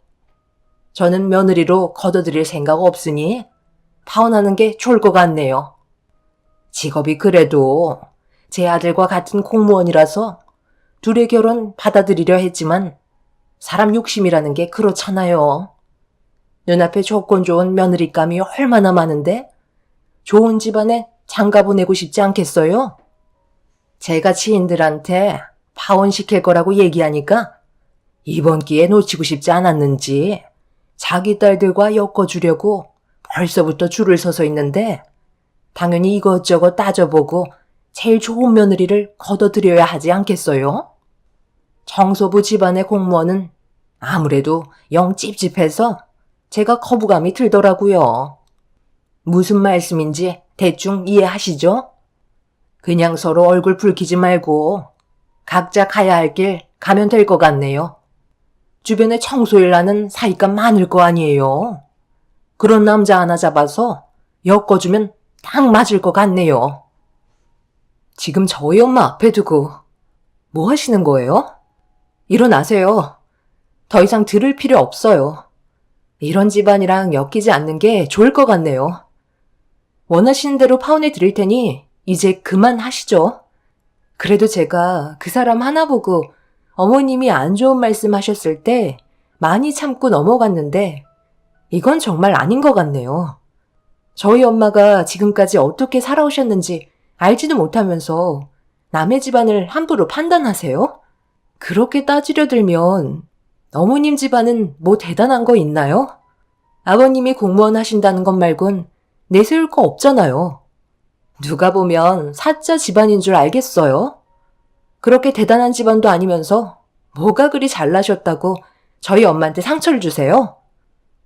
저는 며느리로 걷어들일 생각 없으니 파혼하는 게 좋을 것 같네요. 직업이 그래도 제 아들과 같은 공무원이라서 둘의 결혼 받아들이려 했지만 사람 욕심이라는 게 그렇잖아요. 눈앞에 조건 좋은 며느리감이 얼마나 많은데 좋은 집안에 장가 보내고 싶지 않겠어요? 제가 지인들한테 파혼시킬 거라고 얘기하니까 이번 기회 놓치고 싶지 않았는지 자기 딸들과 엮어주려고 벌써부터 줄을 서서 있는데 당연히 이것저것 따져보고 제일 좋은 며느리를 걷어들여야 하지 않겠어요? 청소부 집안의 공무원은 아무래도 영 찝찝해서 제가 거부감이 들더라고요. 무슨 말씀인지 대충 이해하시죠? 그냥 서로 얼굴 붉히지 말고 각자 가야 할 길 가면 될 것 같네요. 주변에 청소일 하는 사이가 많을 거 아니에요. 그런 남자 하나 잡아서 엮어주면 딱 맞을 것 같네요. 지금 저희 엄마 앞에 두고 뭐 하시는 거예요? 일어나세요. 더 이상 들을 필요 없어요. 이런 집안이랑 엮이지 않는 게 좋을 것 같네요. 원하시는 대로 파혼해 드릴 테니 이제 그만하시죠. 그래도 제가 그 사람 하나 보고 어머님이 안 좋은 말씀 하셨을 때 많이 참고 넘어갔는데 이건 정말 아닌 것 같네요. 저희 엄마가 지금까지 어떻게 살아오셨는지 알지도 못하면서 남의 집안을 함부로 판단하세요? 그렇게 따지려 들면 어머님 집안은 뭐 대단한 거 있나요? 아버님이 공무원 하신다는 것 말곤 내세울 거 없잖아요. 누가 보면 사자 집안인 줄 알겠어요? 그렇게 대단한 집안도 아니면서 뭐가 그리 잘나셨다고 저희 엄마한테 상처를 주세요?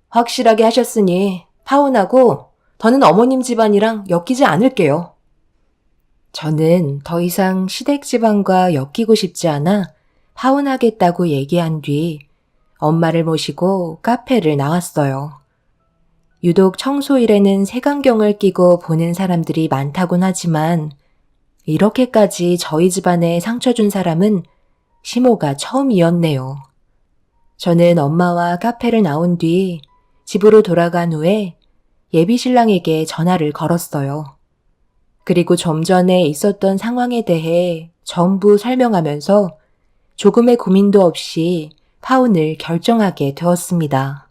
확실하게 하셨으니 파혼하고 더는 어머님 집안이랑 엮이지 않을게요. 저는 더 이상 시댁 집안과 엮이고 싶지 않아 파혼하겠다고 얘기한 뒤 엄마를 모시고 카페를 나왔어요. 유독 청소일에는 색안경을 끼고 보는 사람들이 많다곤 하지만 이렇게까지 저희 집안에 상처 준 사람은 시모가 처음이었네요. 저는 엄마와 카페를 나온 뒤 집으로 돌아간 후에 예비 신랑에게 전화를 걸었어요. 그리고 좀 전에 있었던 상황에 대해 전부 설명하면서 조금의 고민도 없이 파혼을 결정하게 되었습니다.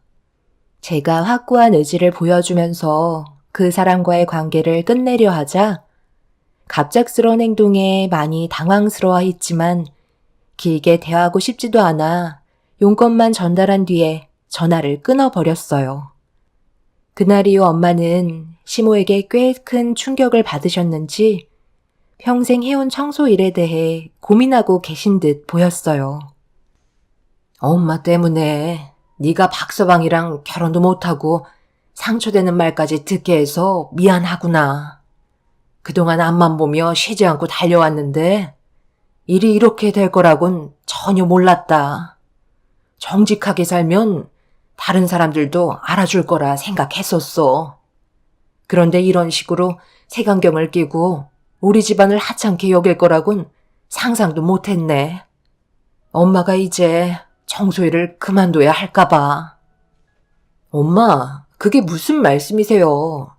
제가 확고한 의지를 보여주면서 그 사람과의 관계를 끝내려 하자 갑작스러운 행동에 많이 당황스러워했지만 길게 대화하고 싶지도 않아 용건만 전달한 뒤에 전화를 끊어버렸어요. 그날 이후 엄마는 시모에게 꽤 큰 충격을 받으셨는지 평생 해온 청소 일에 대해 고민하고 계신 듯 보였어요. 엄마 때문에 네가 박서방이랑 결혼도 못하고 상처되는 말까지 듣게 해서 미안하구나. 그동안 앞만 보며 쉬지 않고 달려왔는데 일이 이렇게 될 거라곤 전혀 몰랐다. 정직하게 살면 다른 사람들도 알아줄 거라 생각했었어. 그런데 이런 식으로 색안경을 끼고 우리 집안을 하찮게 여길 거라곤 상상도 못했네. 엄마가 이제 청소일을 그만둬야 할까봐. 엄마, 그게 무슨 말씀이세요?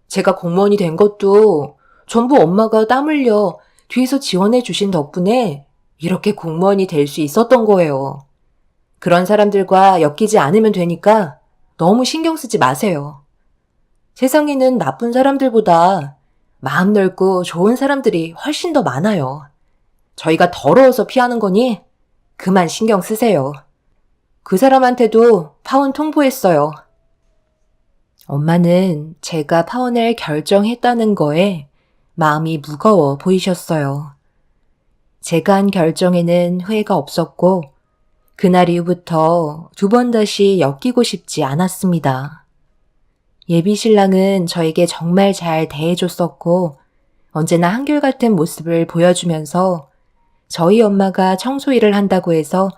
제가 공무원이 된 것도 전부 엄마가 땀 흘려 뒤에서 지원해 주신 덕분에 이렇게 공무원이 될 수 있었던 거예요. 그런 사람들과 엮이지 않으면 되니까 너무 신경 쓰지 마세요. 세상에는 나쁜 사람들보다 마음 넓고 좋은 사람들이 훨씬 더 많아요. 저희가 더러워서 피하는 거니 그만 신경 쓰세요. 그 사람한테도 파혼 통보했어요. 엄마는 제가 파혼을 결정했다는 거에 마음이 무거워 보이셨어요. 제가 한 결정에는 후회가 없었고 그날 이후부터 두 번 다시 엮이고 싶지 않았습니다. 예비 신랑은 저에게 정말 잘 대해줬었고 언제나 한결같은 모습을 보여주면서 저희 엄마가 청소일을 한다고 해서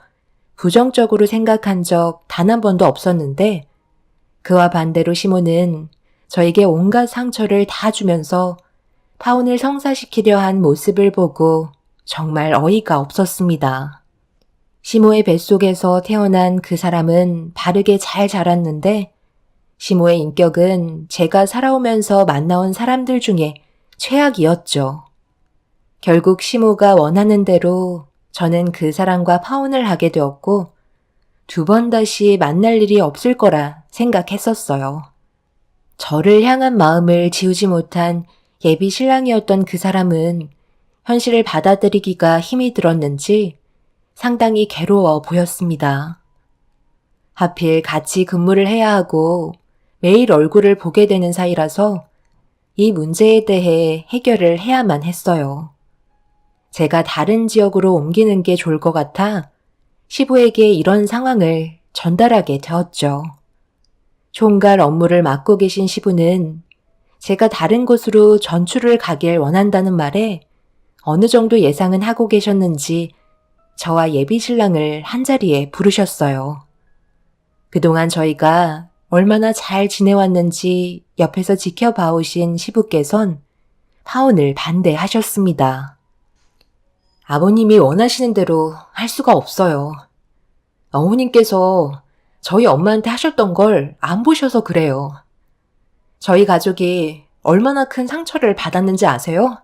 부정적으로 생각한 적 단 한 번도 없었는데 그와 반대로 시모는 저에게 온갖 상처를 다 주면서 파혼을 성사시키려 한 모습을 보고 정말 어이가 없었습니다. 시모의 뱃속에서 태어난 그 사람은 바르게 잘 자랐는데 시모의 인격은 제가 살아오면서 만나온 사람들 중에 최악이었죠. 결국 시모가 원하는 대로 저는 그 사람과 파혼을 하게 되었고 두 번 다시 만날 일이 없을 거라 생각했었어요. 저를 향한 마음을 지우지 못한 예비 신랑이었던 그 사람은 현실을 받아들이기가 힘이 들었는지 상당히 괴로워 보였습니다. 하필 같이 근무를 해야 하고 매일 얼굴을 보게 되는 사이라서 이 문제에 대해 해결을 해야만 했어요. 제가 다른 지역으로 옮기는 게 좋을 것 같아 시부에게 이런 상황을 전달하게 되었죠. 총괄 업무를 맡고 계신 시부는 제가 다른 곳으로 전출을 가길 원한다는 말에 어느 정도 예상은 하고 계셨는지 저와 예비 신랑을 한자리에 부르셨어요. 그동안 저희가 얼마나 잘 지내왔는지 옆에서 지켜봐오신 시부께선 파혼을 반대하셨습니다. 아버님이 원하시는 대로 할 수가 없어요. 어머님께서 저희 엄마한테 하셨던 걸 안 보셔서 그래요. 저희 가족이 얼마나 큰 상처를 받았는지 아세요?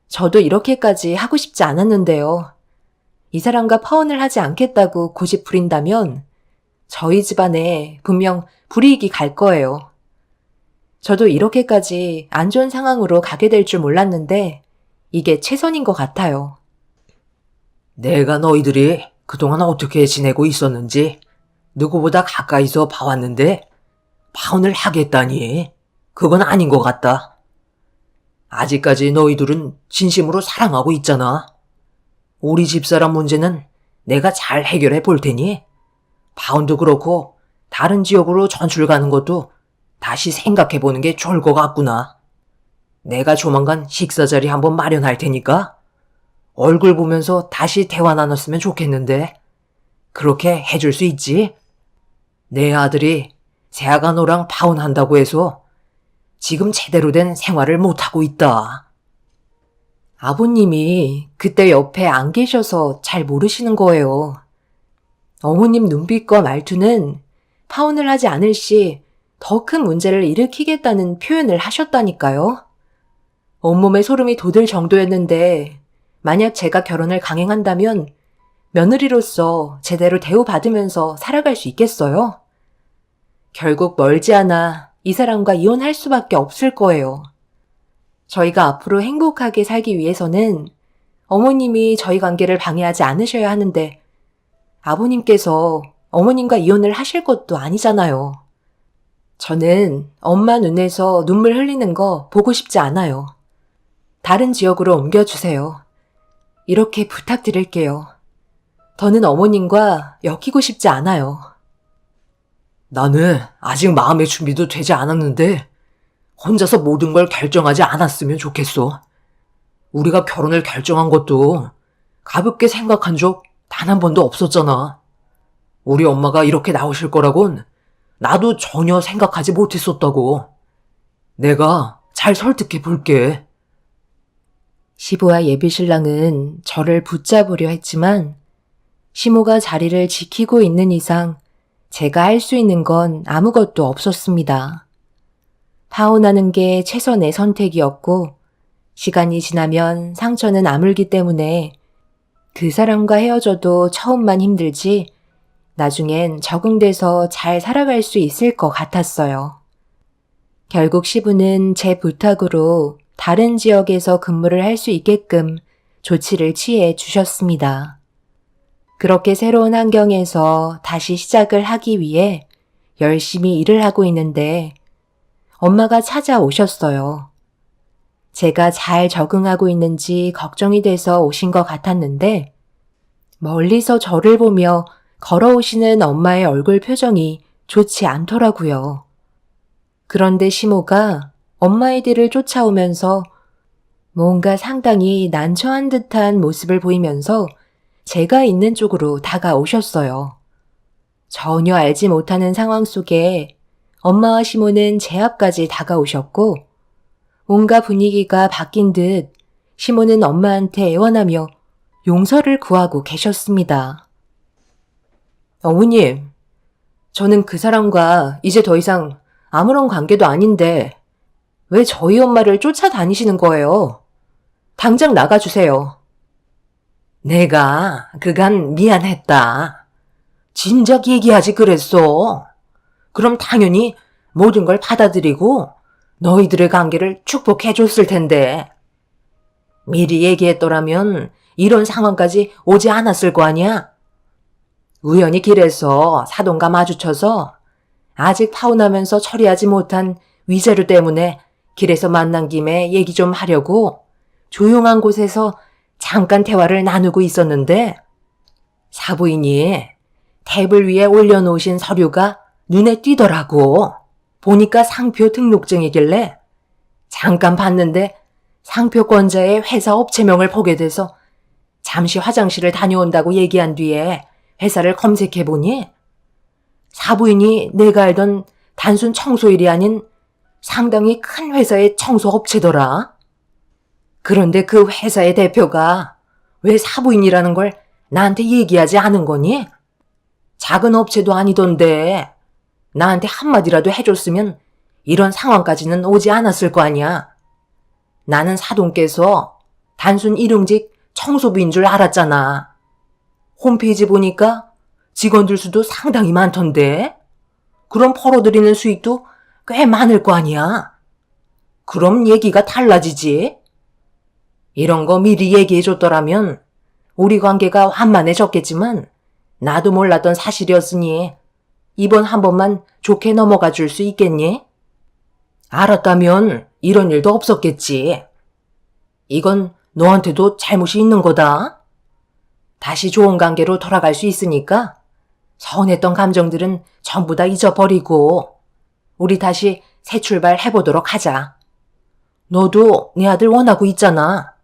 저도 이렇게까지 하고 싶지 않았는데요. 이 사람과 파혼을 하지 않겠다고 고집 부린다면 저희 집안에 분명 불이익이 갈 거예요. 저도 이렇게까지 안 좋은 상황으로 가게 될 줄 몰랐는데 이게 최선인 것 같아요. 내가 너희들이 그동안 어떻게 지내고 있었는지 누구보다 가까이서 봐왔는데 파혼을 하겠다니 그건 아닌 것 같다. 아직까지 너희들은 진심으로 사랑하고 있잖아. 우리 집사람 문제는 내가 잘 해결해 볼 테니 파혼도 그렇고 다른 지역으로 전출 가는 것도 다시 생각해 보는 게 좋을 것 같구나. 내가 조만간 식사 자리 한번 마련할 테니까 얼굴 보면서 다시 대화 나눴으면 좋겠는데 그렇게 해줄 수 있지? 내 아들이 새아가 너랑 파혼한다고 해서 지금 제대로 된 생활을 못하고 있다. 아버님이 그때 옆에 안 계셔서 잘 모르시는 거예요. 어머님 눈빛과 말투는 파혼을 하지 않을 시 더 큰 문제를 일으키겠다는 표현을 하셨다니까요. 온몸에 소름이 돋을 정도였는데 만약 제가 결혼을 강행한다면 며느리로서 제대로 대우받으면서 살아갈 수 있겠어요? 결국 멀지 않아 이 사람과 이혼할 수밖에 없을 거예요. 저희가 앞으로 행복하게 살기 위해서는 어머님이 저희 관계를 방해하지 않으셔야 하는데 아버님께서 어머님과 이혼을 하실 것도 아니잖아요. 저는 엄마 눈에서 눈물 흘리는 거 보고 싶지 않아요. 다른 지역으로 옮겨주세요. 이렇게 부탁드릴게요. 더는 어머님과 엮이고 싶지 않아요. 나는 아직 마음의 준비도 되지 않았는데 혼자서 모든 걸 결정하지 않았으면 좋겠어. 우리가 결혼을 결정한 것도 가볍게 생각한 적 단 한 번도 없었잖아. 우리 엄마가 이렇게 나오실 거라곤 나도 전혀 생각하지 못했었다고. 내가 잘 설득해 볼게. 시부와 예비신랑은 저를 붙잡으려 했지만 시모가 자리를 지키고 있는 이상 제가 할 수 있는 건 아무것도 없었습니다. 파혼하는 게 최선의 선택이었고 시간이 지나면 상처는 아물기 때문에 그 사람과 헤어져도 처음만 힘들지 나중엔 적응돼서 잘 살아갈 수 있을 것 같았어요. 결국 시부는 제 부탁으로 다른 지역에서 근무를 할 수 있게끔 조치를 취해 주셨습니다. 그렇게 새로운 환경에서 다시 시작을 하기 위해 열심히 일을 하고 있는데 엄마가 찾아오셨어요. 제가 잘 적응하고 있는지 걱정이 돼서 오신 것 같았는데 멀리서 저를 보며 걸어오시는 엄마의 얼굴 표정이 좋지 않더라고요. 그런데 시모가 엄마의 뒤를 쫓아오면서 뭔가 상당히 난처한 듯한 모습을 보이면서 제가 있는 쪽으로 다가오셨어요. 전혀 알지 못하는 상황 속에 엄마와 시모는 제 앞까지 다가오셨고 뭔가 분위기가 바뀐 듯 시모는 엄마한테 애원하며 용서를 구하고 계셨습니다. 어머님, 저는 그 사람과 이제 더 이상 아무런 관계도 아닌데 왜 저희 엄마를 쫓아다니시는 거예요? 당장 나가주세요. 내가 그간 미안했다. 진작 얘기하지 그랬어. 그럼 당연히 모든 걸 받아들이고 너희들의 관계를 축복해줬을 텐데. 미리 얘기했더라면 이런 상황까지 오지 않았을 거 아니야? 우연히 길에서 사돈과 마주쳐서 아직 파혼하면서 처리하지 못한 위자료 때문에 길에서 만난 김에 얘기 좀 하려고 조용한 곳에서 잠깐 대화를 나누고 있었는데 사부인이 탭을 위에 올려놓으신 서류가 눈에 띄더라고. 보니까 상표 등록증이길래 잠깐 봤는데 상표권자의 회사 업체명을 보게 돼서 잠시 화장실을 다녀온다고 얘기한 뒤에 회사를 검색해보니 사부인이 내가 알던 단순 청소일이 아닌 상당히 큰 회사의 청소업체더라. 그런데 그 회사의 대표가 왜 사부인이라는 걸 나한테 얘기하지 않은 거니? 작은 업체도 아니던데 나한테 한마디라도 해줬으면 이런 상황까지는 오지 않았을 거 아니야. 나는 사돈께서 단순 일용직 청소부인 줄 알았잖아. 홈페이지 보니까 직원들 수도 상당히 많던데. 그럼 벌어들이는 수익도 꽤 많을 거 아니야. 그럼 얘기가 달라지지. 이런 거 미리 얘기해줬더라면 우리 관계가 완만해졌겠지만 나도 몰랐던 사실이었으니 이번 한 번만 좋게 넘어가 줄 수 있겠니? 알았다면 이런 일도 없었겠지. 이건 너한테도 잘못이 있는 거다. 다시 좋은 관계로 돌아갈 수 있으니까 서운했던 감정들은 전부 다 잊어버리고 우리 다시 새 출발 해보도록 하자. 너도 내 아들 원하고 있잖아.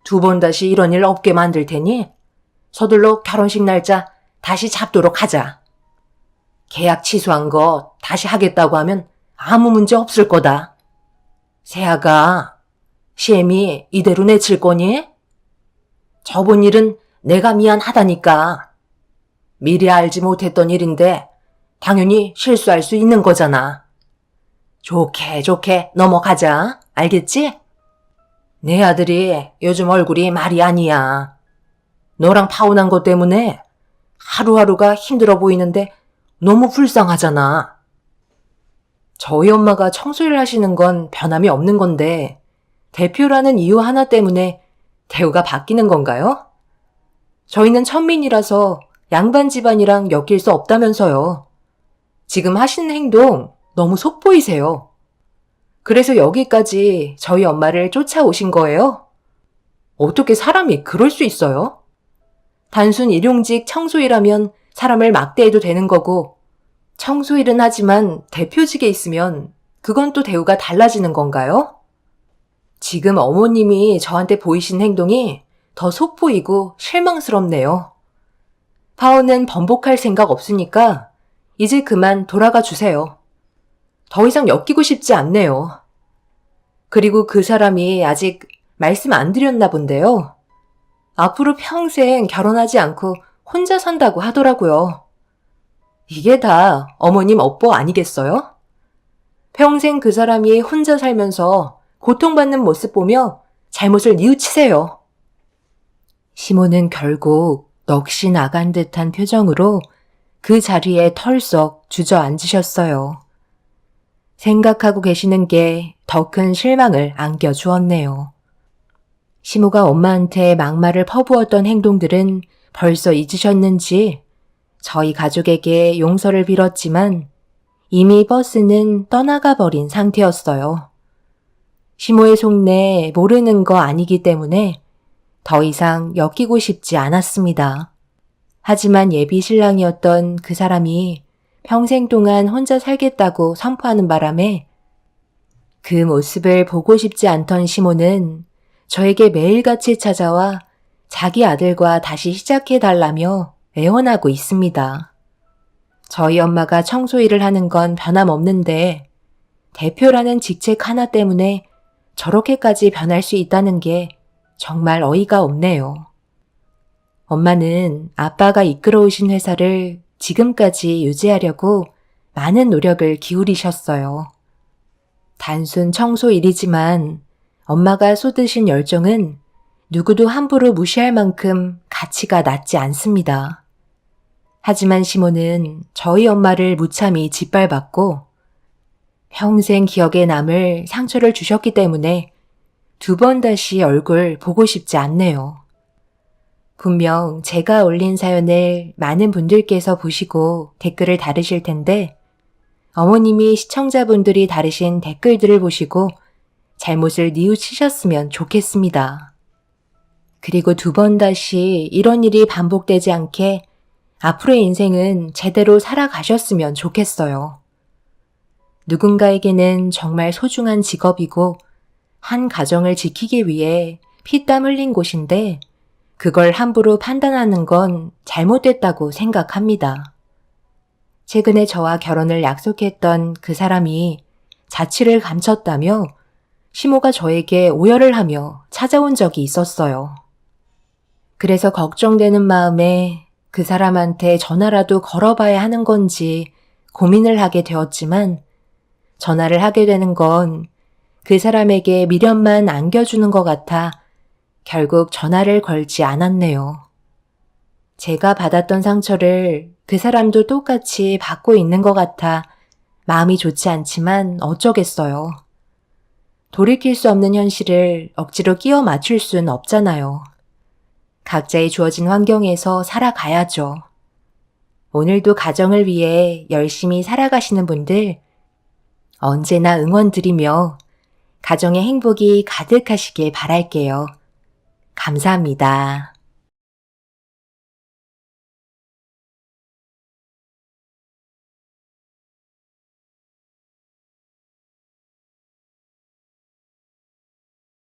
2번 다시 이런 일 없게 만들 테니 서둘러 결혼식 날짜 다시 잡도록 하자. 계약 취소한 거 다시 하겠다고 하면 아무 문제 없을 거다. 세아가, 시엠이 이대로 내칠 거니? 저번 일은 내가 미안하다니까. 미리 알지 못했던 일인데 당연히 실수할 수 있는 거잖아. 좋게 넘어가자. 알겠지? 내 아들이 요즘 얼굴이 말이 아니야. 너랑 파혼한 것 때문에 하루하루가 힘들어 보이는데 너무 불쌍하잖아. 저희 엄마가 청소를 하시는 건 변함이 없는 건데 대표라는 이유 하나 때문에 대우가 바뀌는 건가요? 저희는 천민이라서 양반 집안이랑 엮일 수 없다면서요. 지금 하시는 행동 너무 속보이세요. 그래서 여기까지 저희 엄마를 쫓아오신 거예요? 어떻게 사람이 그럴 수 있어요? 단순 일용직 청소일하면 사람을 막대해도 되는 거고 청소일은 하지만 대표직에 있으면 그건 또 대우가 달라지는 건가요? 지금 어머님이 저한테 보이신 행동이 더 속보이고 실망스럽네요. 파혼은 번복할 생각 없으니까 이제 그만 돌아가 주세요. 더 이상 엮이고 싶지 않네요. 그리고 그 사람이 아직 말씀 안 드렸나 본데요. 앞으로 평생 결혼하지 않고 혼자 산다고 하더라고요. 이게 다 어머님 업보 아니겠어요? 평생 그 사람이 혼자 살면서 고통받는 모습 보며 잘못을 뉘우치세요. 시모는 결국 넋이 나간 듯한 표정으로 그 자리에 털썩 주저앉으셨어요. 생각하고 계시는 게 더 큰 실망을 안겨주었네요. 시모가 엄마한테 막말을 퍼부었던 행동들은 벌써 잊으셨는지 저희 가족에게 용서를 빌었지만 이미 버스는 떠나가 버린 상태였어요. 시모의 속내 모르는 거 아니기 때문에 더 이상 엮이고 싶지 않았습니다. 하지만 예비 신랑이었던 그 사람이 평생 동안 혼자 살겠다고 선포하는 바람에 그 모습을 보고 싶지 않던 시모는 저에게 매일같이 찾아와 자기 아들과 다시 시작해달라며 애원하고 있습니다. 저희 엄마가 청소 일을 하는 건 변함없는데 대표라는 직책 하나 때문에 저렇게까지 변할 수 있다는 게 정말 어이가 없네요. 엄마는 아빠가 이끌어오신 회사를 지금까지 유지하려고 많은 노력을 기울이셨어요. 단순 청소 일이지만 엄마가 쏟으신 열정은 누구도 함부로 무시할 만큼 가치가 낮지 않습니다. 하지만 시모는 저희 엄마를 무참히 짓밟았고 평생 기억에 남을 상처를 주셨기 때문에 2번 다시 얼굴 보고 싶지 않네요. 분명 제가 올린 사연을 많은 분들께서 보시고 댓글을 달으실 텐데 어머님이 시청자분들이 달으신 댓글들을 보시고 잘못을 뉘우치셨으면 좋겠습니다. 그리고 2번 다시 이런 일이 반복되지 않게 앞으로의 인생은 제대로 살아가셨으면 좋겠어요. 누군가에게는 정말 소중한 직업이고 한 가정을 지키기 위해 피땀 흘린 곳인데 그걸 함부로 판단하는 건 잘못됐다고 생각합니다. 최근에 저와 결혼을 약속했던 그 사람이 자취를 감췄다며 시모가 저에게 오열을 하며 찾아온 적이 있었어요. 그래서 걱정되는 마음에 그 사람한테 전화라도 걸어봐야 하는 건지 고민을 하게 되었지만 전화를 하게 되는 건 그 사람에게 미련만 안겨주는 것 같아 결국 전화를 걸지 않았네요. 제가 받았던 상처를 그 사람도 똑같이 받고 있는 것 같아 마음이 좋지 않지만 어쩌겠어요. 돌이킬 수 없는 현실을 억지로 끼워 맞출 순 없잖아요. 각자의 주어진 환경에서 살아가야죠. 오늘도 가정을 위해 열심히 살아가시는 분들 언제나 응원드리며 가정의 행복이 가득하시길 바랄게요. 감사합니다.